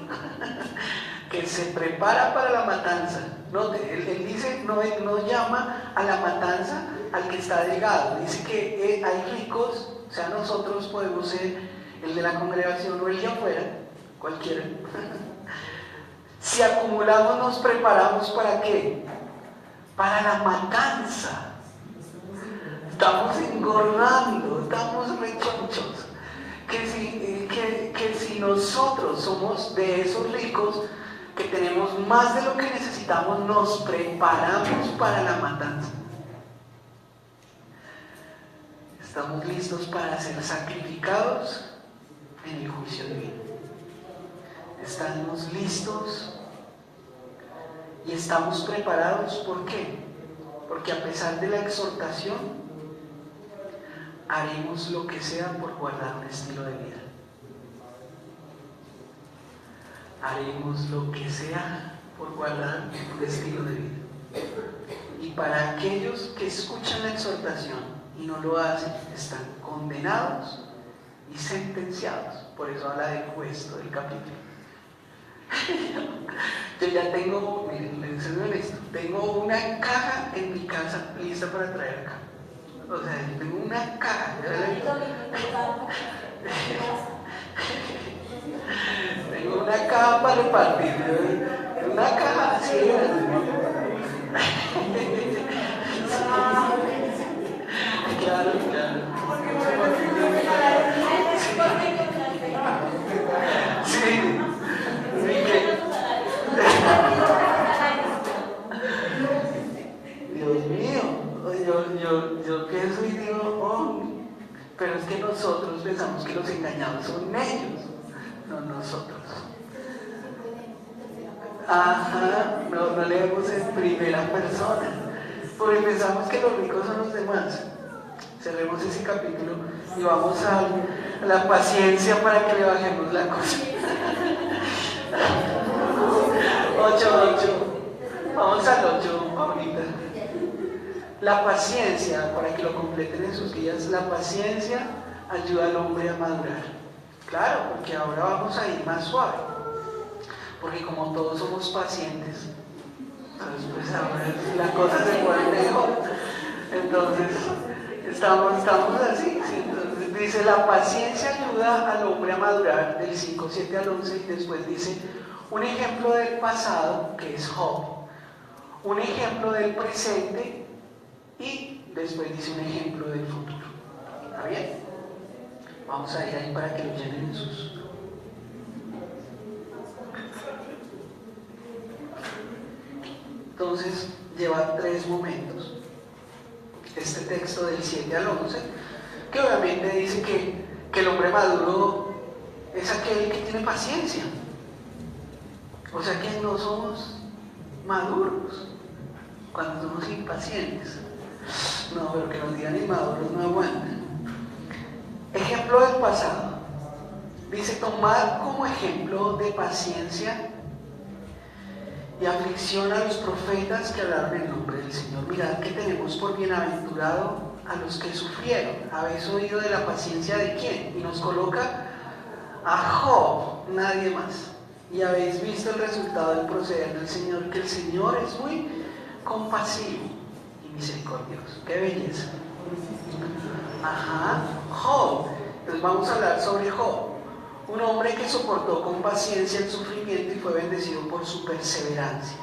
Que se prepara para la matanza. Note, él dice, no llama a la matanza al que está delgado, dice que hay ricos, o sea, nosotros podemos ser el de la congregación o el de afuera, cualquiera. Si acumulamos, nos preparamos ¿para qué? Para la matanza. Estamos engordando, estamos rechonchos. Que si nosotros somos de esos ricos que tenemos más de lo que necesitamos, nos preparamos para la matanza. Estamos listos para ser sacrificados en el juicio divino. Estamos listos y estamos preparados. ¿Por qué? Porque a pesar de la exhortación, haremos lo que sea por guardar un estilo de vida. Haremos lo que sea por guardar un estilo de vida. Y para aquellos que escuchan la exhortación y no lo hacen, están condenados y sentenciados. Por eso habla del juez del capítulo. Yo ya tengo, miren, les soy honesto, tengo una caja en mi casa lista para traer acá. O sea, yo tengo una caja. Tengo una caja para repartir. Una caja así. Claro, claro. Sí. Dios mío, yo pienso y digo, oh, pero es que nosotros pensamos que los engañados son ellos, no nosotros. Ajá, no leemos en primera persona, porque pensamos que los ricos son los demás. Cerremos ese capítulo y vamos a la paciencia para que le bajemos la cosa. 8. Vamos al 8 ahorita. La paciencia, para que lo completen en sus días, la paciencia ayuda al hombre a madurar. Claro, porque ahora vamos a ir más suave. Porque como todos somos pacientes, pues ahora la cosa se pone mejor. Entonces, estamos así. ¿Sí? Entonces dice, la paciencia ayuda al hombre a madurar, del 5:7 al 11, y después dice, un ejemplo del pasado, que es Job, un ejemplo del presente, y después dice un ejemplo del futuro. ¿Está bien? Vamos a ir ahí para que lo llenen en sus... Entonces, lleva 3 momentos. Este texto del 7 al 11, que obviamente dice que el hombre maduro es aquel que tiene paciencia. O sea que no somos maduros cuando somos impacientes. No, pero que nos digan inmaduros no aguantan. Ejemplo del pasado. Dice, tomad como ejemplo de paciencia y aflicción a los profetas que hablaron en nombre del Señor. Mirad que tenemos por bienaventurado a los que sufrieron. ¿Habéis oído de la paciencia de quién? Y nos coloca a Job, nadie más. Y habéis visto el resultado del proceder del Señor, que el Señor es muy compasivo y misericordioso. ¡Qué belleza! Ajá, Job. Entonces vamos a hablar sobre Job. Un hombre que soportó con paciencia el sufrimiento y fue bendecido por su perseverancia.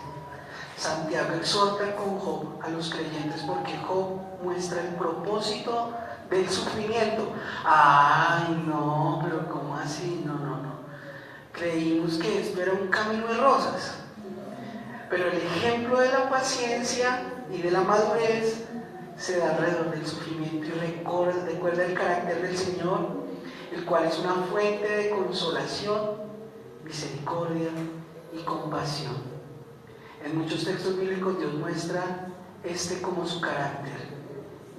Santiago exhorta con Job a los creyentes porque Job muestra el propósito del sufrimiento. Ay, no, pero ¿cómo así? No. Creímos que esto era un camino de rosas. Pero el ejemplo de la paciencia y de la madurez se da alrededor del sufrimiento y recuerda el carácter del Señor, el cual es una fuente de consolación, misericordia y compasión. En muchos textos bíblicos Dios muestra como su carácter,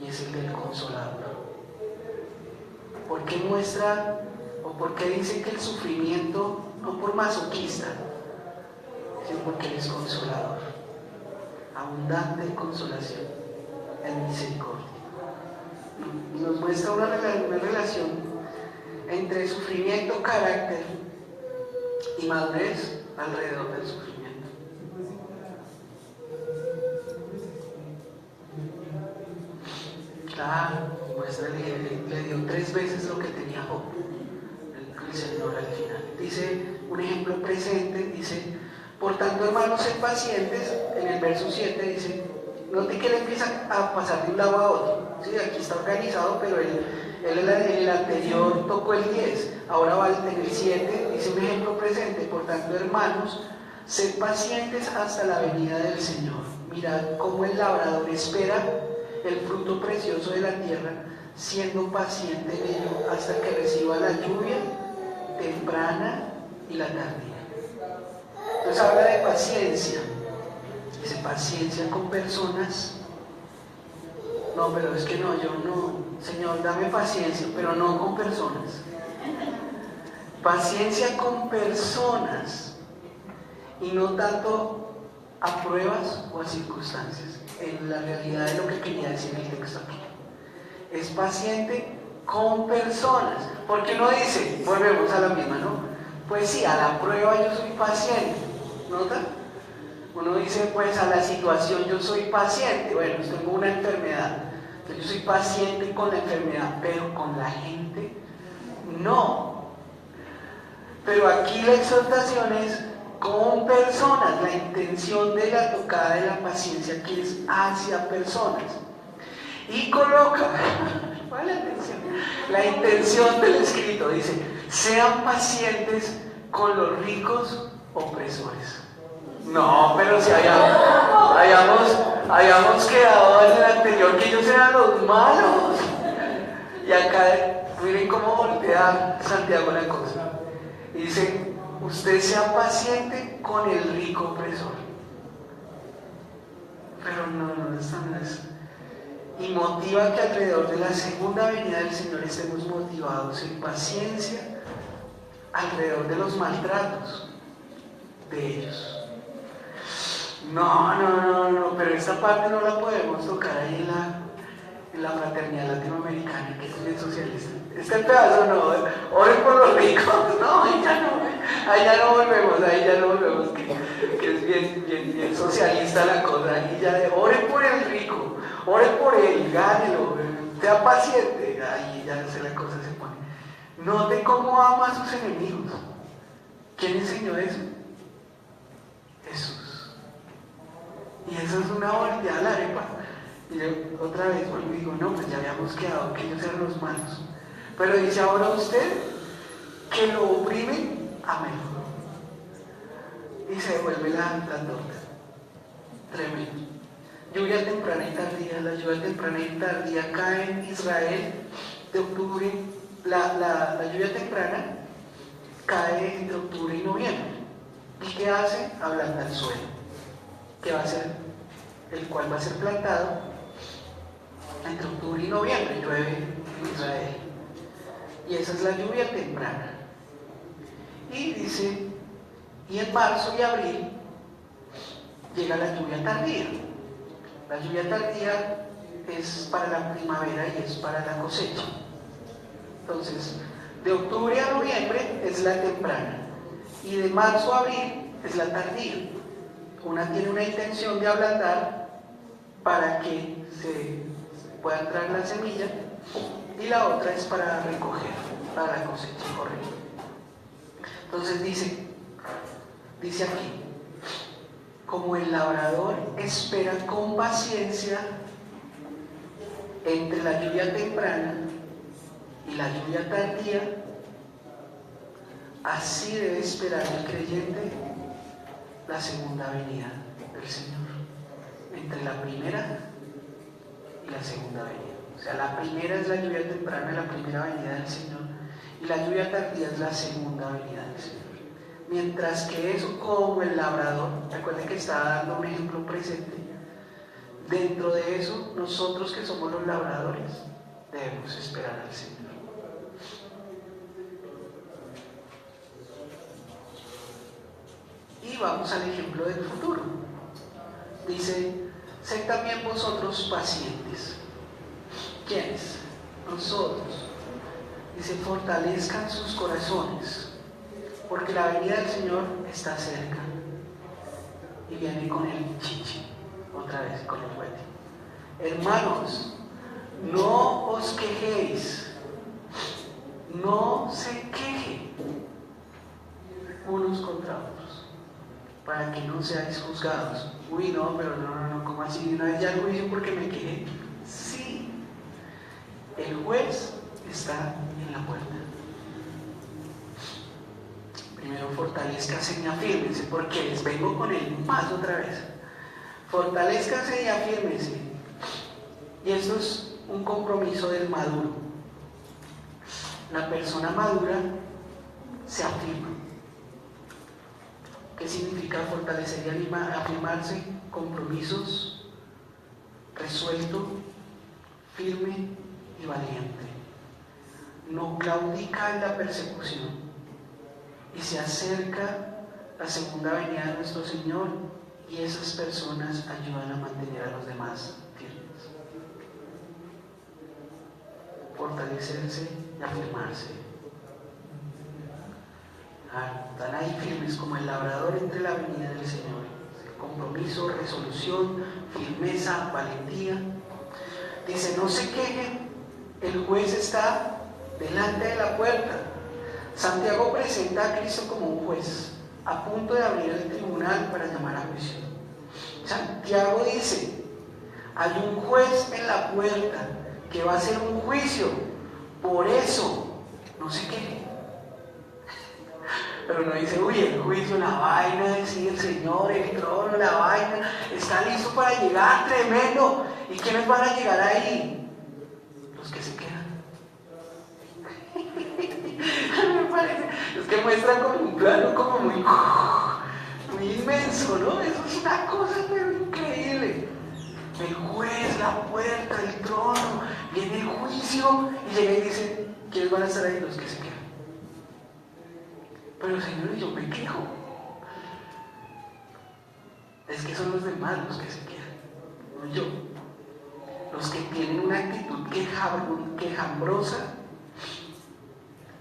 y es el del consolador. ¿Por qué muestra o por qué dice que el sufrimiento, no por masoquista, sino porque Él es consolador, abundante en consolación, en misericordia? Nos muestra una relación entre sufrimiento, carácter y madurez alrededor del sufrimiento. Claro, le dio 3 veces lo que tenía Job, el Señor al final. Dice, un ejemplo presente, dice, por tanto, hermanos, sed pacientes. En el verso 7 dice, note que él empieza a pasar de un lado a otro. Sí, aquí está organizado, pero él en el anterior tocó el 10, ahora va en el 7, dice un ejemplo presente. Por tanto, hermanos, sed pacientes hasta la venida del Señor. Mirad cómo el labrador espera el fruto precioso de la tierra, siendo paciente en ello hasta que reciba la lluvia temprana y la tardía. Entonces habla de paciencia. Dice paciencia con personas. No, pero es que no, yo no. Señor, dame paciencia, pero no con personas. Paciencia con personas y no tanto a pruebas o a circunstancias. En la realidad de lo que quería decir el texto aquí. Es paciente con personas. Porque uno dice, volvemos a la misma, ¿no? Pues sí, a la prueba yo soy paciente. ¿Nota? Uno dice, pues a la situación yo soy paciente. Bueno, tengo una enfermedad. Entonces yo soy paciente con la enfermedad, pero con la gente no. Pero aquí la exhortación es con personas. La intención de la tocada de la paciencia aquí es hacia personas. Y coloca, ¿cuál es la intención? La intención del escrito dice, sean pacientes con los ricos opresores. No, pero si habíamos quedado en el anterior que ellos eran los malos. Y acá, miren cómo voltea Santiago la cosa. Dice, usted sea paciente con el rico opresor. Pero no, esto no es. Y motiva que alrededor de la segunda venida del Señor estemos motivados en paciencia alrededor de los maltratos de ellos. No, pero esta parte no la podemos tocar ahí en la fraternidad latinoamericana, que es bien socialista. Este pedazo no, oren por los ricos, no, ahí ya no volvemos, que es bien socialista la cosa, ahí ya oren por el rico, oren por él, gánelo, sea paciente, ahí ya la cosa se pone. Note cómo ama a sus enemigos. ¿Quién enseñó eso? Jesús. Y eso es una volteada a la arepa. Y yo otra vez vuelvo y digo, no, pues ya habíamos quedado que ellos eran los malos. Pero dice ahora usted que lo oprimen, amén. Y se devuelve la torta. Tremendo. Lluvia temprana y tardía. La lluvia temprana y tardía cae en Israel de octubre. La lluvia temprana cae entre octubre y noviembre. ¿Y qué hace? Ablanda el suelo. ¿Qué va a hacer? El cual va a ser plantado entre octubre y noviembre. Llueve en Israel. Y esa es la lluvia temprana. Y dice, y en marzo y abril llega la lluvia tardía. La lluvia tardía es para la primavera y es para la cosecha. Entonces, de octubre a noviembre es la temprana y de marzo a abril es la tardía. Una tiene una intención de ablandar para que se pueda entrar la semilla y la otra es para recoger, para la cosecha, correcto. Entonces dice aquí, como el labrador espera con paciencia entre la lluvia temprana y la lluvia tardía, así debe esperar el creyente la segunda venida del Señor, entre la primera y la segunda venida. O sea, la primera es la lluvia temprana, la primera venida del Señor, y la lluvia tardía es la segunda venida del Señor. Mientras que eso, como el labrador, recuerden que estaba dando un ejemplo presente, dentro de eso, nosotros que somos los labradores, debemos esperar al Señor. Y vamos al ejemplo del futuro. Dice, sed también vosotros pacientes. ¿Quiénes? Nosotros. Dice, fortalezcan sus corazones, porque la venida del Señor está cerca. Y viene con el chichi, otra vez con el fuerte. Hermanos, no os quejéis, no se quejen unos contra otros, para que no seáis juzgados. Uy, no, pero no, ¿cómo así? ¿No es ya el juicio porque me quejé? Sí, el juez está en la puerta. Primero fortalezcanse y afírmense, porque les vengo con el más otra vez. Fortalezcanse y afírmense. Y eso es un compromiso del maduro. La persona madura se afirma. ¿Qué significa fortalecer y afirmarse? Compromisos, resuelto, firme y valiente. No claudica en la persecución y se acerca la segunda venida de nuestro Señor, y esas personas ayudan a mantener a los demás firmes. Fortalecerse y afirmarse. Están ahí firmes como el labrador entre la venida del Señor. Compromiso, resolución, firmeza, valentía. Dice, no se quejen, el juez está delante de la puerta. Santiago presenta a Cristo como un juez, a punto de abrir el tribunal para llamar a juicio. Santiago dice, hay un juez en la puerta que va a hacer un juicio, por eso no se quejen. Pero no dice, uy, el juicio, la vaina, decir el Señor, el trono, la vaina, está listo para llegar, tremendo. ¿Y quiénes van a llegar ahí? Los que se quedan. Me parece, es que muestra como un plano como muy inmenso, ¿no? Eso es una cosa pero increíble. El juez, la puerta, el trono, viene el juicio y llega y dice, ¿quiénes van a estar ahí? Los que se quedan. Pero Señor, yo me quejo. Es que son los demás los que se quejan, no yo. Los que tienen una actitud quejambrosa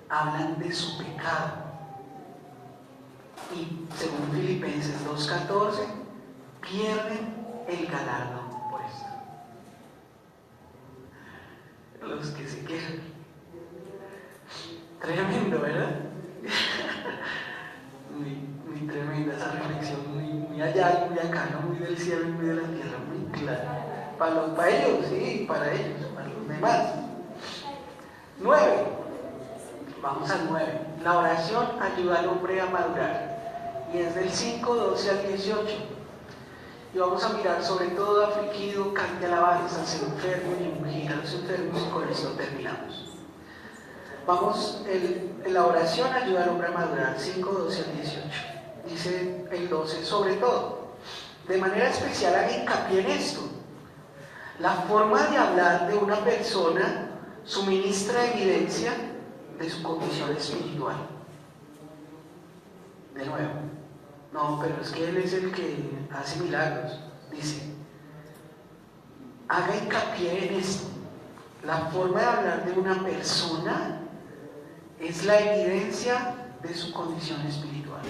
hablan de su pecado. Y según Filipenses 2:14, pierden el galardón por esto. Los que se quejan. Tremendo, ¿verdad? muy tremenda esa reflexión, muy allá y muy acá, ¿no? Muy del cielo y muy de la tierra, muy clara. Para ellos, sí, para ellos, para los demás. 9. Vamos al 9. La oración ayuda al hombre a madurar. Y es del 5:12 al 18. Y vamos a mirar sobre todo afligido, cante alabanzas, enfermo y ungir a los enfermos, y con esto terminamos. Vamos, la oración ayuda al hombre a madurar, 5:12 al 18. Dice el 12, sobre todo, de manera especial haga hincapié en esto. La forma de hablar de una persona suministra evidencia de su condición espiritual. De nuevo, no, pero es que Él es el que hace milagros. Dice, haga hincapié en esto. La forma de hablar de una persona es la evidencia de su condición espiritual.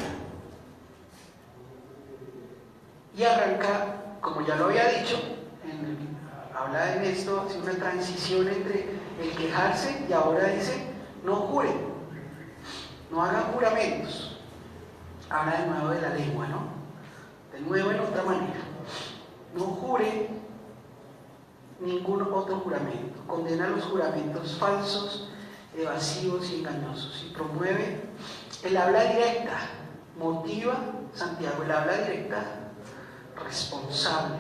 Y arranca, como ya lo había dicho, habla en esto, hace una transición entre el quejarse y ahora dice, no jure, no hagan juramentos. Habla de nuevo de la lengua, ¿no? De nuevo en otra manera. No jure ningún otro juramento. Condena los juramentos falsos, evasivos y engañosos. Y promueve el habla directa. Motiva, Santiago, el habla directa, responsable,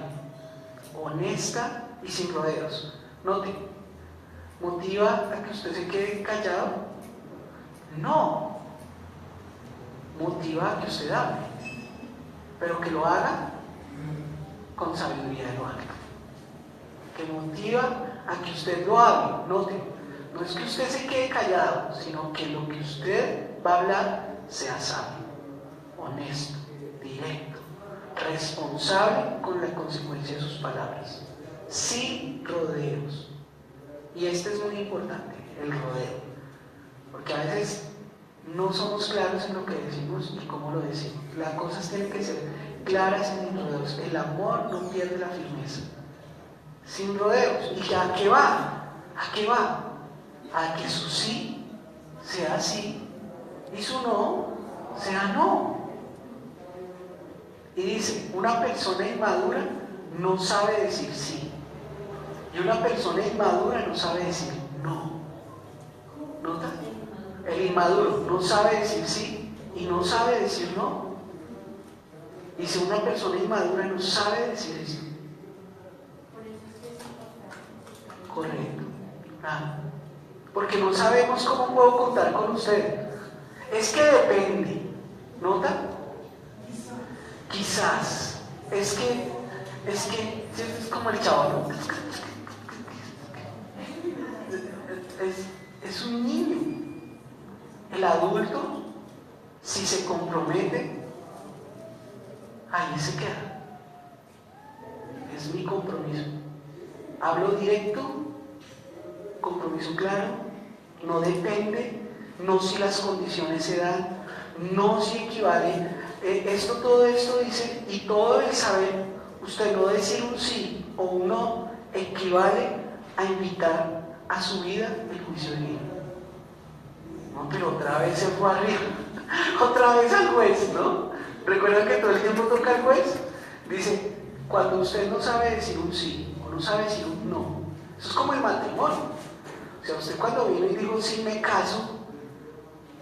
honesta y sin rodeos. Note, ¿motiva a que usted se quede callado? No. Motiva a que usted hable, pero que lo haga con sabiduría de lo alto. Que motiva a que usted lo hable. Note, no es que usted se quede callado, sino que lo que usted va a hablar sea sabio, honesto, directo, responsable con la consecuencia de sus palabras, sin rodeos. Y este es muy importante, el rodeo, porque a veces no somos claros en lo que decimos y cómo lo decimos. Las cosas tienen que ser claras y sin rodeos. El amor no pierde la firmeza. Sin rodeos. ¿Y a qué va? ¿A qué va? A que su sí sea sí y su no sea no. Y dice, una persona inmadura no sabe decir sí. Y una persona inmadura no sabe decir no. ¿Nota? El inmaduro no sabe decir sí y no sabe decir no. Dice, una persona inmadura no sabe decir eso. Correcto. Porque no sabemos cómo puedo contar con usted. Es que depende. ¿Nota? Quizás. Es que es como el chavo, ¿no? Es un niño. El adulto, si se compromete, ahí se queda. Es mi compromiso. Hablo directo, compromiso claro, no depende, no si las condiciones se dan, no si equivale. Todo esto dice, y todo el saber, usted no decir un sí o un no, equivale a invitar a su vida el juicio divino. No, pero otra vez se fue arriba, otra vez al juez, ¿no? ¿Recuerdan que todo el tiempo toca al juez? Dice, cuando usted no sabe decir un sí o no sabe decir un no, eso es como el matrimonio. O sea, usted cuando vino y dijo sí me caso,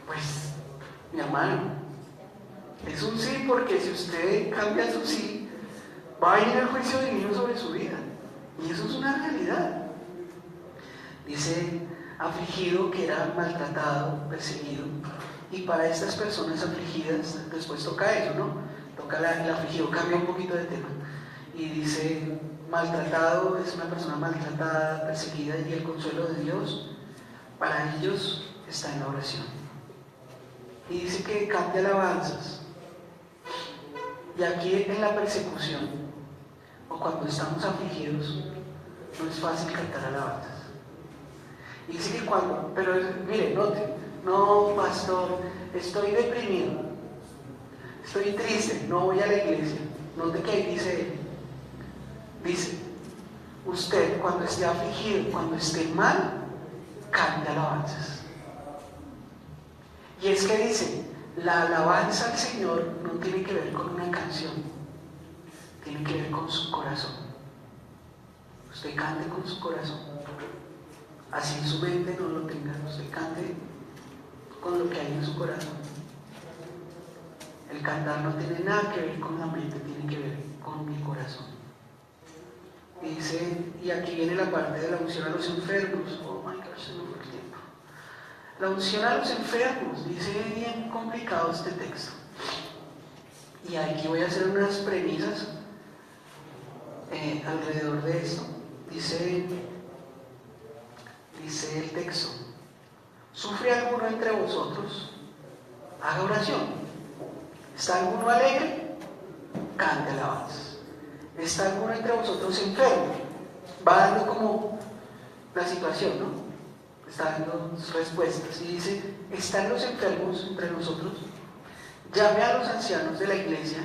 pues, mi hermano, es un sí, porque si usted cambia su sí, va a venir el juicio divino sobre su vida. Y eso es una realidad. Dice, afligido, que era maltratado, perseguido. Y para estas personas afligidas, después toca eso, ¿no? Toca el afligido, cambia un poquito de tema. Y dice, maltratado es una persona maltratada, perseguida, y el consuelo de Dios para ellos está en la oración. Y dice que cante alabanzas. Y aquí en la persecución, o cuando estamos afligidos, no es fácil cantar alabanzas. Y dice que cuando, pero mire, note, no, pastor, estoy deprimido, estoy triste, no voy a la iglesia. Note que ahí dice, usted cuando esté afligido, cuando esté mal, cante alabanzas. Y es que dice, la alabanza al Señor no tiene que ver con una canción, tiene que ver con su corazón. Usted cante con su corazón. Así en su mente no lo tenga, usted cante con lo que hay en su corazón. El cantar no tiene nada que ver con la mente, tiene que ver con mi corazón. Y dice, y aquí viene la parte de la unción a los enfermos. Oh my gosh, se me fue el tiempo. La unción a los enfermos, dice bien complicado este texto. Y aquí voy a hacer unas premisas alrededor de esto. Dice el texto, ¿sufre alguno entre vosotros? Haga oración. ¿Está alguno alegre? Cante alabanzas. ¿Está alguno entre vosotros enfermo? Va dando como la situación, ¿no? Está dando respuestas y dice: ¿están los enfermos entre nosotros? Llame a los ancianos de la iglesia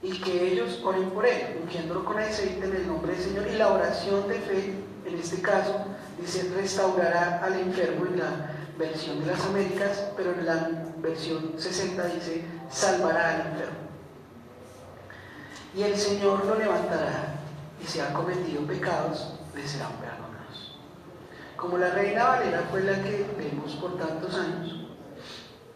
y que ellos oren por él, ungiéndolo con aceite en el nombre del Señor. Y la oración de fe, en este caso, dice: restaurará al enfermo, en la versión de las Américas, pero en la versión 60 dice: salvará al enfermo. Y el Señor lo levantará, y si ha cometido pecados, le serán perdonados. Como la Reina Valera fue la que vemos por tantos años,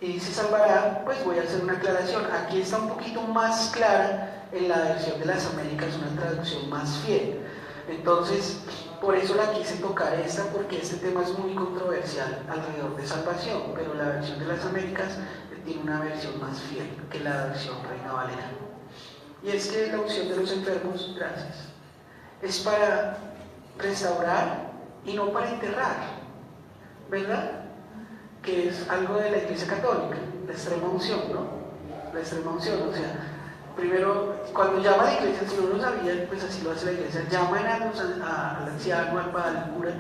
y se salvará, pues voy a hacer una aclaración. Aquí está un poquito más clara en la versión de las Américas, una traducción más fiel. Entonces, por eso la quise tocar esta, porque este tema es muy controversial alrededor de salvación, pero la versión de las Américas tiene una versión más fiel que la versión Reina Valera. Y es que la unción de los enfermos, gracias, es para restaurar y no para enterrar, ¿verdad? Que es algo de la Iglesia Católica, la extrema unción, ¿no? La extrema unción, o sea, primero, cuando llama a la iglesia, si no lo sabían, pues así lo hace la iglesia, llaman al anciano, al padre, al cura.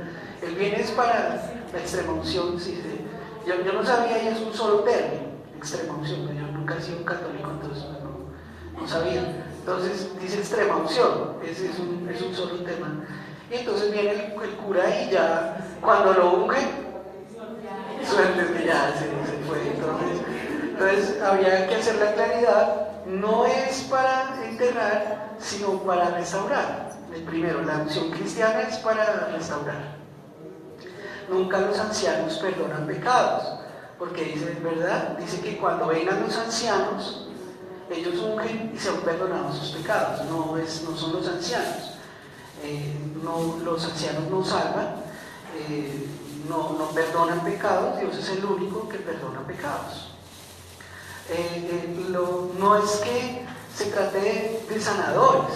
El bien es para la extrema unción, sí, sí. Yo no sabía, y es un solo término, extrema unción, yo nunca he sido un católico, entonces no sabía. Entonces dice extrema unción, ese es un solo tema. Y entonces viene el cura y ya, cuando lo unge, suerte que ya se fue. Entonces había que hacer la claridad, no es para enterrar, sino para restaurar. El primero, la unción cristiana es para restaurar. Nunca los ancianos perdonan pecados, porque dice, ¿verdad? Dice que cuando vengan los ancianos, ellos ungen y se han perdonado sus pecados. No son los ancianos. Los ancianos no salvan, no perdonan pecados. Dios es el único que perdona pecados. No es que se trate de sanadores,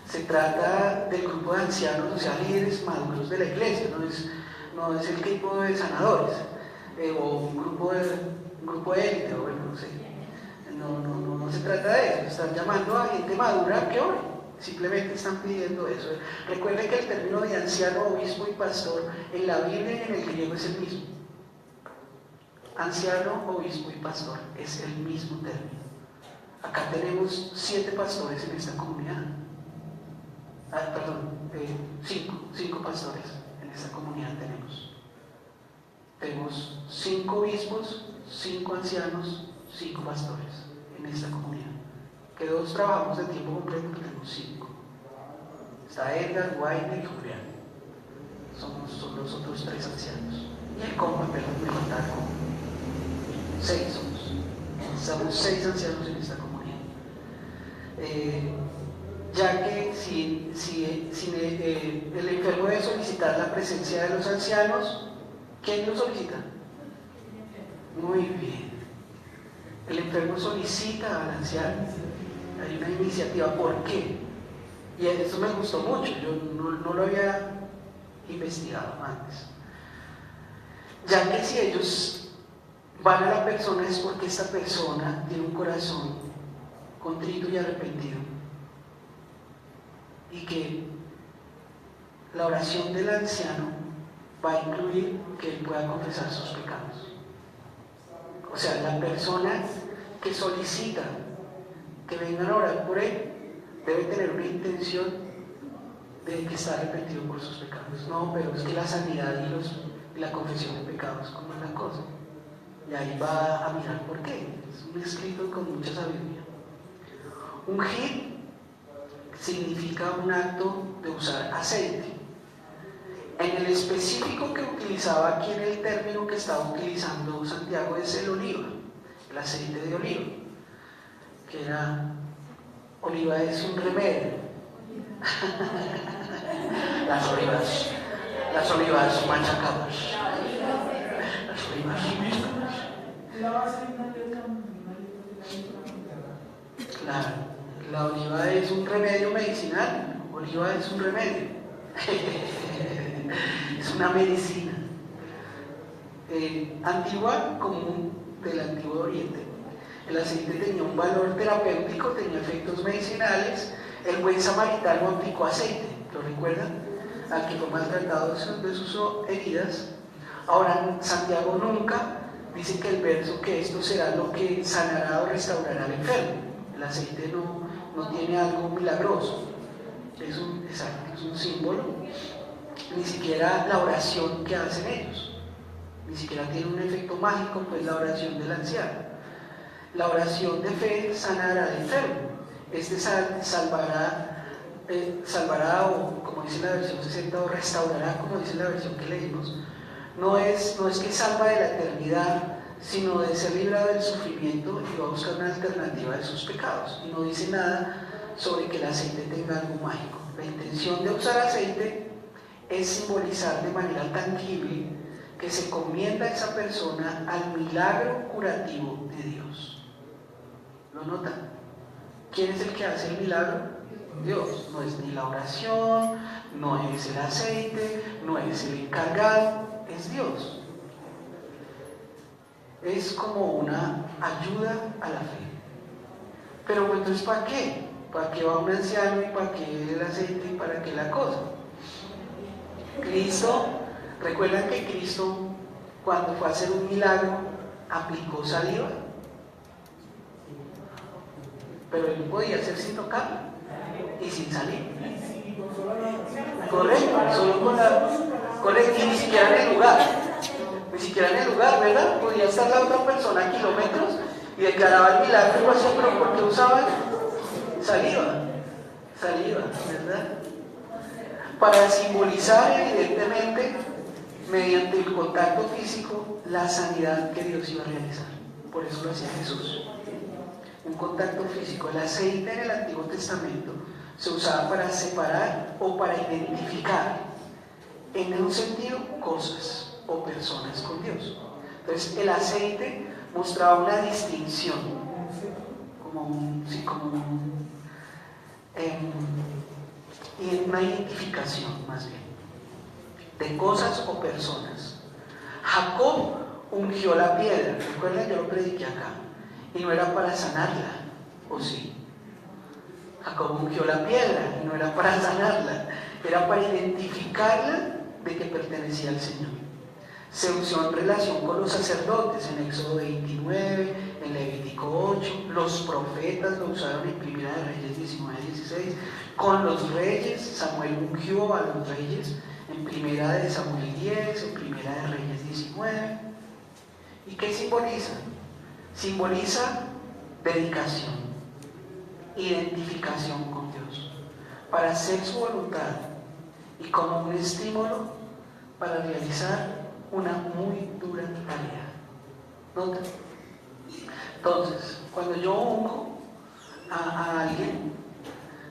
se trata del grupo de ancianos, o sea, líderes maduros de la iglesia. No es el tipo de sanadores, o un grupo de élite, o bueno, no sé. No se trata de eso. Están llamando a gente madura que ore. Simplemente están pidiendo eso. Recuerden que el término de anciano, obispo y pastor en la Biblia y en el griego es el mismo. Anciano, obispo y pastor es el mismo término. Acá tenemos 7 pastores en esta comunidad. 5 pastores en esta comunidad tenemos. Tenemos 5 obispos, 5 ancianos, 5 pastores en esta comunidad. Que 2 trabajamos de tiempo completo, pero tenemos 5. Está Edgar, Guaine y Julián. Son los otros 3 ancianos. Y el compa, perdón, me contaron. 6 somos 6 ancianos en esta comunidad. Ya que si el enfermo debe solicitar la presencia de los ancianos, ¿quién lo solicita? Muy bien. El enfermo solicita al anciano. Hay una iniciativa. ¿Por qué? Y eso me gustó mucho. Yo no lo había investigado antes. Ya que si ellos van a la persona es porque esta persona tiene un corazón contrito y arrepentido, y que la oración del anciano va a incluir que él pueda confesar sus pecados. O sea, la persona que solicita que vengan a orar por él debe tener una intención de que está arrepentido por sus pecados. No, pero es que la sanidad y la confesión de pecados, ¿cómo es la cosa? Y ahí va a mirar por qué. Es un escrito con mucha sabiduría. Ungir significa un acto de usar aceite. En el específico que utilizaba aquí en el término que estaba utilizando Santiago es el oliva, el aceite de oliva, que era, oliva es un remedio. Las olivas machacadas. Las olivas machacadas. Claro, la oliva es un remedio medicinal. Oliva es un remedio. Es una medicina antigua, común del Antiguo Oriente. El aceite tenía un valor terapéutico, tenía efectos medicinales. El buen samaritano aplicó aceite, ¿lo recuerdan? Al que fue maltratado de sus heridas. Ahora, Santiago nunca dice que el verso que esto será lo que sanará o restaurará al enfermo. El aceite no tiene algo milagroso, es un símbolo. Ni siquiera la oración que hacen ellos, ni siquiera tiene un efecto mágico, pues la oración del anciano. La oración de fe sanará al enfermo. Este salvará, o como dice la versión 60, o restaurará, como dice la versión que leímos. No es que salva de la eternidad, sino de ser librado del sufrimiento y va a buscar una alternativa de sus pecados. Y no dice nada sobre que el aceite tenga algo mágico. La intención de usar aceite es simbolizar de manera tangible que se encomienda a esa persona al milagro curativo de Dios. ¿Lo notan? ¿Quién es el que hace el milagro? Dios. No es ni la oración, no es el aceite, no es el encargado, es Dios. Es como una ayuda a la fe. Pero entonces, ¿para qué? ¿Para qué va un anciano y para qué el aceite y para qué la cosa? Cristo, recuerdan que Cristo, cuando fue a hacer un milagro, aplicó saliva, pero él podía hacer sin tocarlo y sin salir. Correcto, solo correcto, y ni siquiera en el lugar, ¿verdad? Podía estar la otra persona a kilómetros y declaraba el milagro y lo hacía, pero ¿por qué usaban saliva, ¿verdad? Para simbolizar evidentemente, mediante el contacto físico, la sanidad que Dios iba a realizar. Por eso lo hacía Jesús. Un contacto físico. El aceite en el Antiguo Testamento se usaba para separar o para identificar, en un sentido, cosas o personas con Dios. Entonces, el aceite mostraba una distinción, y una identificación más bien de cosas o personas. Jacob ungió la piedra, recuerden, yo lo prediqué acá, y no era para sanarla, ¿o sí? Jacob ungió la piedra y no era para sanarla, era para identificarla de que pertenecía al Señor. Se usó en relación con los sacerdotes en Éxodo 29, en Levítico 8, los profetas lo usaron en Primera de Reyes 19-16, con los reyes, Samuel ungió a los reyes en Primera de Samuel 10, en Primera de Reyes 19. ¿Y qué simboliza? Simboliza dedicación, identificación con Dios, para hacer su voluntad y como un estímulo para realizar una muy dura tarea. ¿Nota? Entonces, cuando yo unjo a alguien,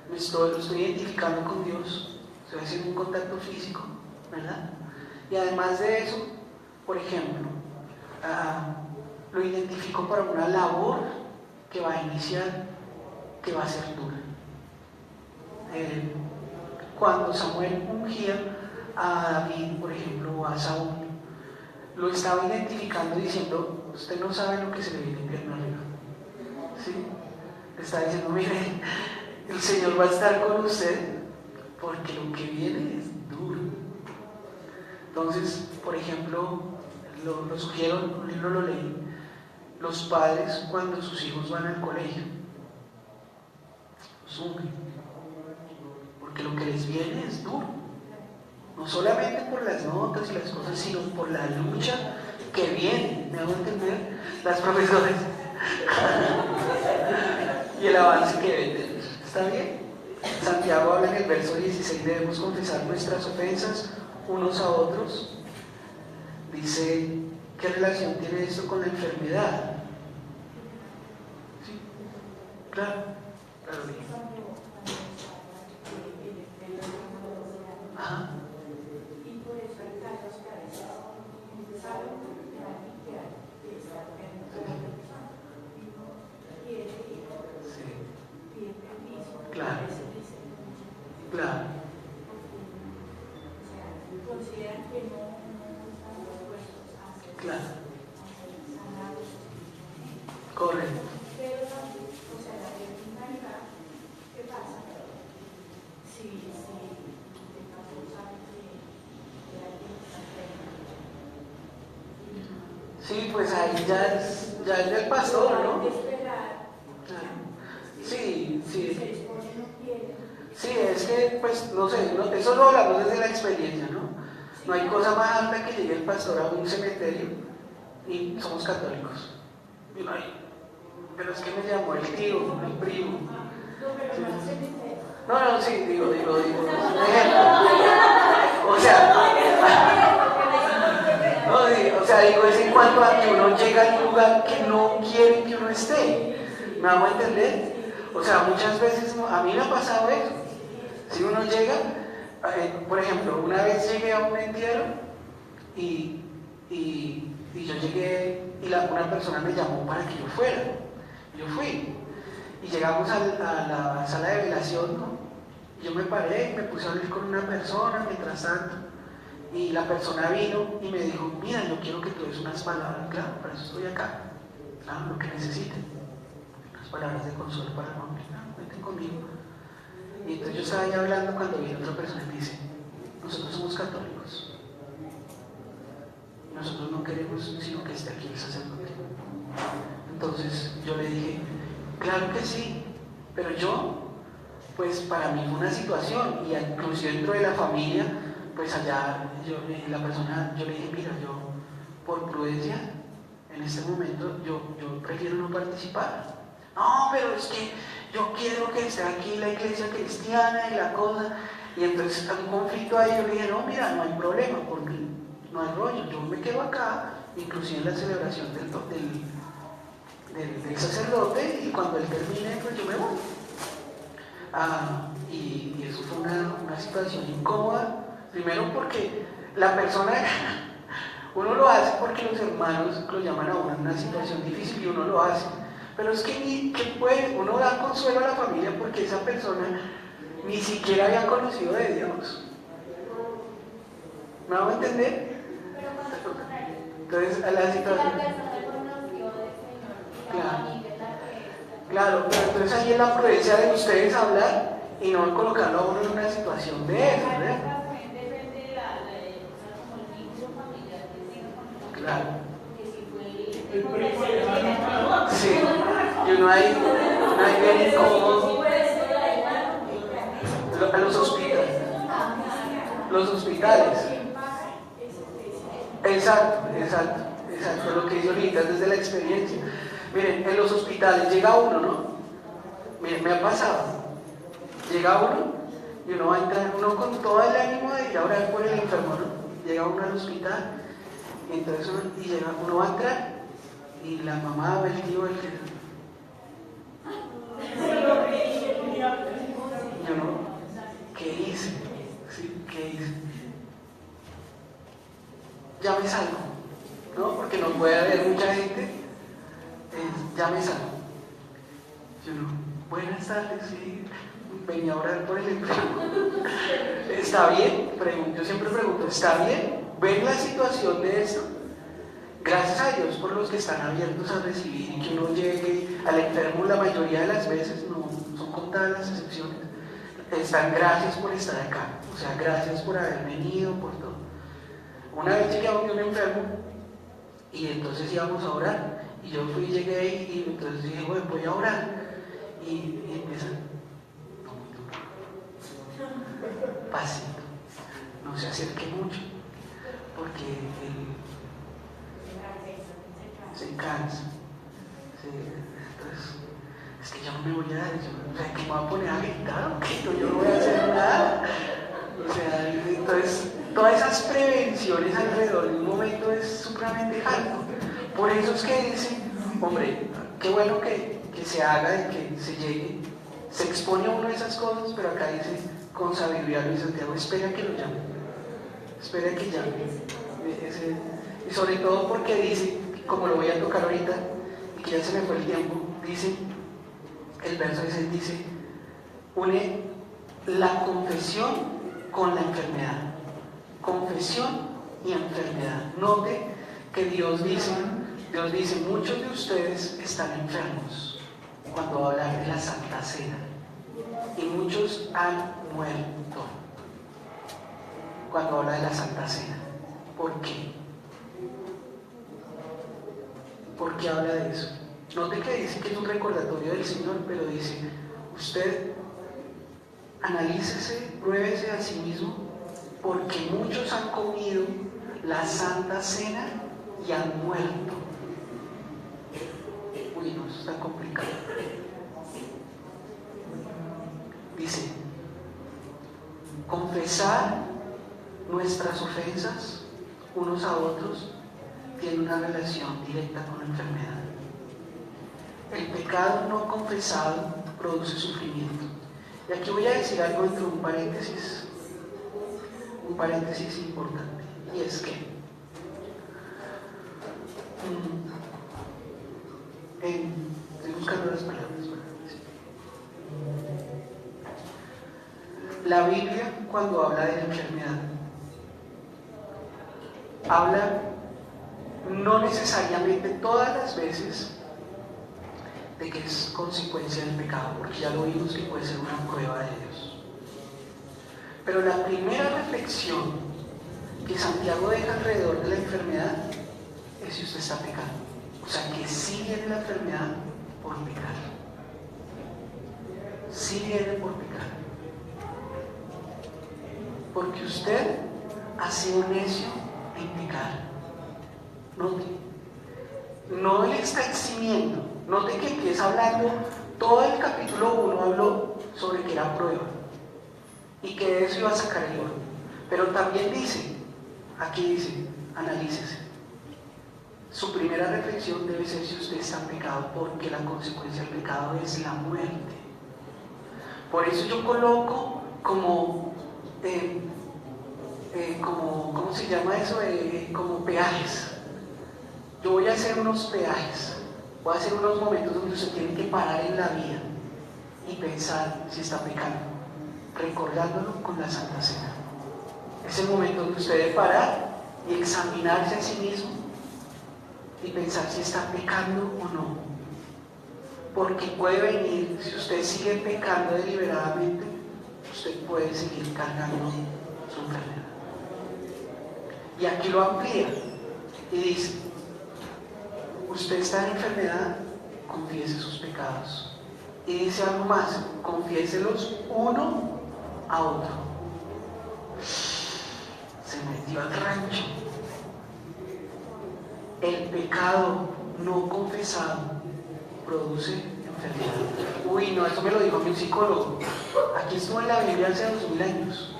lo estoy identificando con Dios, estoy haciendo un contacto físico, ¿verdad? Y además de eso, por ejemplo, lo identifico para una labor que va a iniciar, que va a ser dura. Cuando Samuel ungía a David, por ejemplo, o a Saúl, lo estaba identificando diciendo: usted no sabe lo que se le viene pierna arriba. ¿Sí? Le está diciendo: mire, el Señor va a estar con usted porque lo que viene es duro. Entonces, por ejemplo, lo sugiero, un libro lo leí, los padres cuando sus hijos van al colegio, los ungen, porque lo que les viene es duro. No solamente por las notas y las cosas, sino por la lucha que viene, ¿me hago entender? Las profesoras y el avance que deben tener. ¿Está bien? Santiago habla en el verso 16: debemos confesar nuestras ofensas unos a otros. Dice: ¿qué relación tiene esto con la enfermedad? ¿Sí? Claro, claro. Ajá. Claro, claro. Claro. Correcto. Sí, pues ahí ya es del pastor, ¿no? Esperar. Sí, sí. Se expone, no quiere. Sí, es que, pues, no sé, eso lo hablamos desde la experiencia, ¿no? No hay cosa más alta que llegue el pastor a un cementerio y somos católicos. Y uno ahí, pero es que me llamó el tío, el primo. No, pero no se mete. No, sí, digo, un ejemplo. O sea, no, o sea, digo, es en cuanto a que uno llega a un lugar que no quieren que uno esté. ¿Me hago entender? O sea, muchas veces a mí me ha pasado eso. Si uno llega, por ejemplo, una vez llegué a un entierro y yo llegué y una persona me llamó para que yo fuera. Yo fui. Y llegamos a la sala de velación, ¿no? Y yo me paré y me puse a hablar con una persona mientras tanto. Y la persona vino y me dijo, mira, yo quiero que tú des unas palabras, claro, para eso estoy acá. Lo que necesiten. Unas palabras de consuelo para el hombre, vete conmigo. Y entonces yo estaba ahí hablando cuando viene otra persona y me dice, nosotros somos católicos. Nosotros no queremos sino que esté aquí el sacerdote. Entonces yo le dije, claro que sí, pero pues para mí fue una situación, y inclusive dentro de la familia, pues allá yo le dije, mira, yo por prudencia, en este momento, yo prefiero no participar. No, pero es que yo quiero que esté aquí la iglesia cristiana y la cosa. Y entonces un conflicto ahí, yo le dije, no, mira, no hay problema, porque no hay rollo, yo me quedo acá, inclusive en la celebración del sacerdote, y cuando él termine, pues yo me voy. Y eso fue una situación incómoda, primero porque la persona, uno lo hace porque los hermanos lo llaman a uno en una situación difícil y uno lo hace, pero es que uno da consuelo a la familia porque esa persona ni siquiera había conocido de Dios. ¿Me hago entender? Entonces, a la situación. Claro, pero entonces ahí es la prudencia de ustedes hablar y no colocarlo a uno en una situación de eso, ¿verdad? Depende de como el vínculo familiar que tenga con el Claro. Que si fue Sí, y uno ahí bien incómodo. A los hospitales. Exacto, lo que dice ahorita desde la experiencia. Miren, en los hospitales llega uno, ¿no? Miren, me ha pasado. Llega uno y uno va a entrar, uno con todo el ánimo de ir a orar por el enfermo, ¿no? Llega uno al hospital y entonces uno va a entrar y la mamá o el tío, el que... Yo no, ¿qué hice? Sí, ¿qué hice? Ya me salgo, ¿no? Porque no puede haber mucha gente. Ya me salgo. Yo no, buenas tardes, sí, venía a orar por el enfermo. ¿Está bien? Yo siempre pregunto, ¿está bien? ¿Ven la situación de esto? Gracias a Dios por los que están abiertos a recibir y que uno llegue al enfermo la mayoría de las veces, no son contadas las excepciones. Están gracias por estar acá, o sea, gracias por haber venido, por todo. Una vez llegué a un enfermo y entonces íbamos a orar y yo llegué y entonces dije, bueno, voy a orar y empiezan, no muy duro, pasito, no se acerque mucho porque se cansa. Sí, entonces, es que yo no me voy a dar, o sea, que me voy a poner a gritar o qué, yo no voy a hacer nada. O sea, entonces, todas esas prevenciones alrededor de un momento es supremamente alto. Por eso es que dicen, hombre, qué bueno que se haga y que se llegue, se expone a uno de esas cosas, pero acá dice, con sabiduría Luis Santiago, espera que lo llame, espera que llame. Y sobre todo porque dice, como lo voy a tocar ahorita, y que ya se me fue el tiempo, dice, el verso ese dice, une la confesión con la enfermedad. Confesión y enfermedad. Note que Dios dice, muchos de ustedes están enfermos cuando va a hablar de la Santa Cena. Y muchos han muerto cuando habla de la Santa Cena. ¿Por qué? qué habla de eso? Note que dice que es un recordatorio del Señor, pero dice, usted analícese, pruébese a sí mismo, porque muchos han comido la Santa Cena y han muerto. Uy, no, eso está complicado. Dice, confesar nuestras ofensas unos a otros tiene una relación directa con la enfermedad. El pecado no confesado produce sufrimiento. Y aquí voy a decir algo entre un paréntesis importante, y es que estoy buscando las palabras. La Biblia, cuando habla de la enfermedad, habla no necesariamente todas las veces de que es consecuencia del pecado, porque ya lo vimos que puede ser una prueba de Dios. Pero la primera reflexión que Santiago deja alrededor de la enfermedad es si usted está pecando. O sea, que sí viene la enfermedad por pecar. Sí viene por pecar. Porque usted ha sido necio en pecar. No le está eximiendo. Note que empieza hablando, todo el capítulo 1 habló sobre que era prueba y que de eso iba a sacar el oro. Pero también dice, aquí dice, analícese. Su primera reflexión debe ser si usted está en pecado, porque la consecuencia del pecado es la muerte. Por eso yo coloco como ¿cómo se llama eso? Como peajes. Yo voy a hacer unos peajes. Voy a hacer unos momentos donde usted tiene que parar en la vida y pensar si está pecando, recordándolo con la Santa Cena. Es el momento donde usted debe parar y examinarse a sí mismo y pensar si está pecando o no. Porque puede venir, si usted sigue pecando deliberadamente, usted puede seguir cargando su enfermedad. Y aquí lo amplía y dice, usted está en enfermedad, confiese sus pecados. Y dice algo más, confiéselos uno a otro. Se metió al rancho. El pecado no confesado produce enfermedad. Uy, no, esto me lo dijo mi psicólogo. Aquí estuvo en la Biblia hace 2000 años.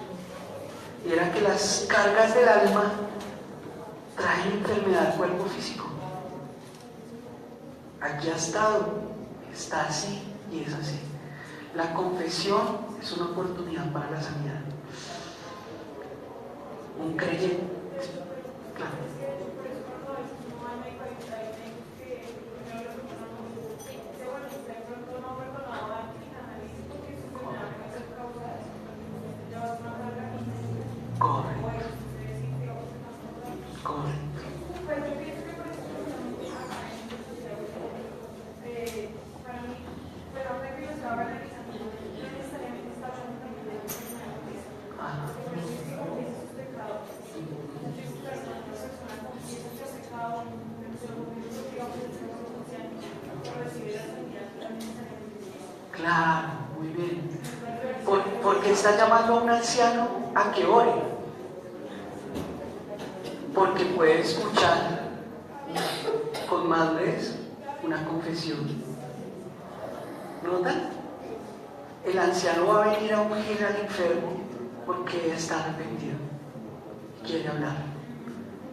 Y era que las cargas del alma traen enfermedad al cuerpo físico. Aquí ha estado, está así y es así. La confesión es una oportunidad para la sanidad. Un creyente, claro. Claro, muy bien. ¿Por qué está llamando a un anciano a que ore? Porque puede escuchar con madurez una confesión. ¿Notan? El anciano va a venir a ungir al enfermo porque está arrepentido, quiere hablar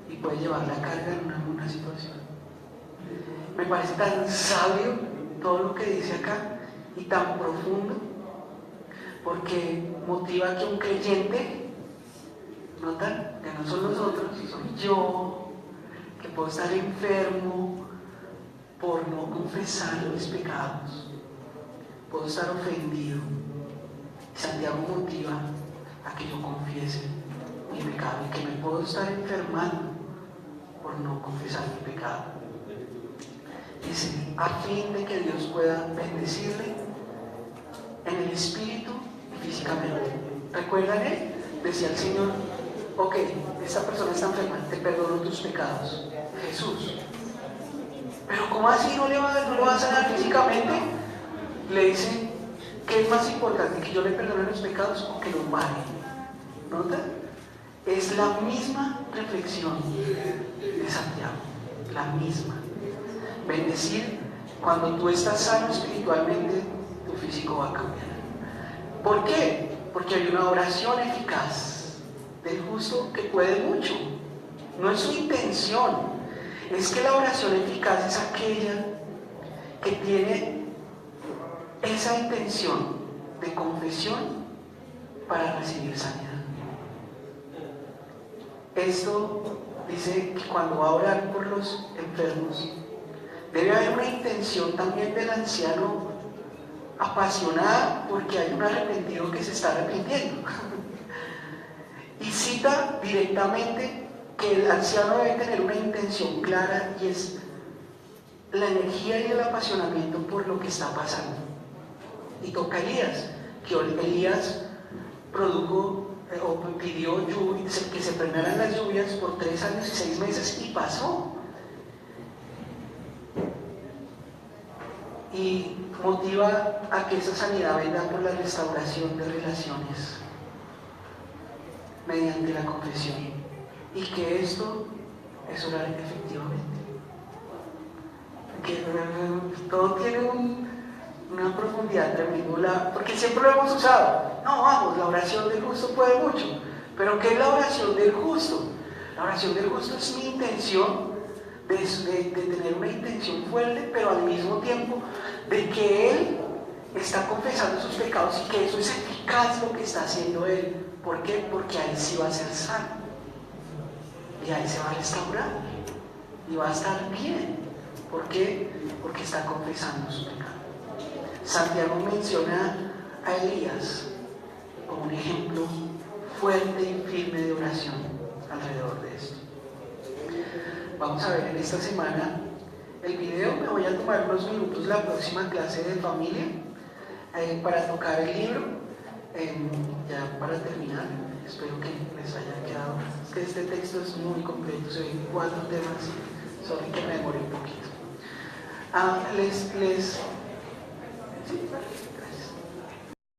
y puede llevar la carga en alguna situación. Me parece tan sabio todo lo que dice acá y tan profundo, porque motiva que un creyente, ¿notan? Que no son nosotros, soy yo, que puedo estar enfermo por no confesar mis pecados, puedo estar ofendido. Santiago motiva a que yo confiese mi pecado y que me puedo estar enfermando por no confesar mi pecado. Dice, a fin de que Dios pueda bendecirle en el espíritu y físicamente. ¿Recuerdan él? Decía el Señor, ok, esta persona está enferma, te perdono tus pecados. Jesús. Pero ¿cómo así no le va a sanar físicamente? Le dice, ¿qué es más importante? ¿Que yo le perdone los pecados o que los mare? ¿Nota? Es la misma reflexión de Santiago, la misma. Bendecir, cuando tú estás sano espiritualmente, tu físico va a cambiar. ¿Por qué? Porque hay una oración eficaz del justo que puede mucho. No es su intención, es que la oración eficaz es aquella que tiene esa intención de confesión para recibir sanidad. Esto dice que cuando va a orar por los enfermos, debe haber una intención también del anciano apasionada porque hay un arrepentido que se está arrepintiendo. Y cita directamente que el anciano debe tener una intención clara y es la energía y el apasionamiento por lo que está pasando. Y toca a Elías, que Elías produjo o pidió que se frenaran las lluvias por 3 años y 6 meses y pasó. Y motiva a que esa sanidad venga por la restauración de relaciones mediante la confesión, y que esto es orar efectivamente, que todo tiene una profundidad tremenda, porque siempre lo hemos usado. No, vamos, la oración del justo puede mucho, pero ¿qué es la oración del justo? La oración del justo es mi intención de tener una intención fuerte, pero al mismo tiempo de que él está confesando sus pecados y que eso es eficaz lo que está haciendo él. ¿Por qué? Porque ahí sí va a ser sano y ahí se va a restaurar y va a estar bien. ¿Por qué? Porque está confesando su pecado. Santiago menciona a Elías como un ejemplo fuerte y firme de oración alrededor de esto. Vamos a ver en esta semana el video. Me voy a tomar unos minutos la próxima clase de familia para tocar el libro. Ya para terminar, espero que les haya quedado. Es que este texto es muy completo, se ven 4 temas, solo que me demoré un poquito. ¿Sí?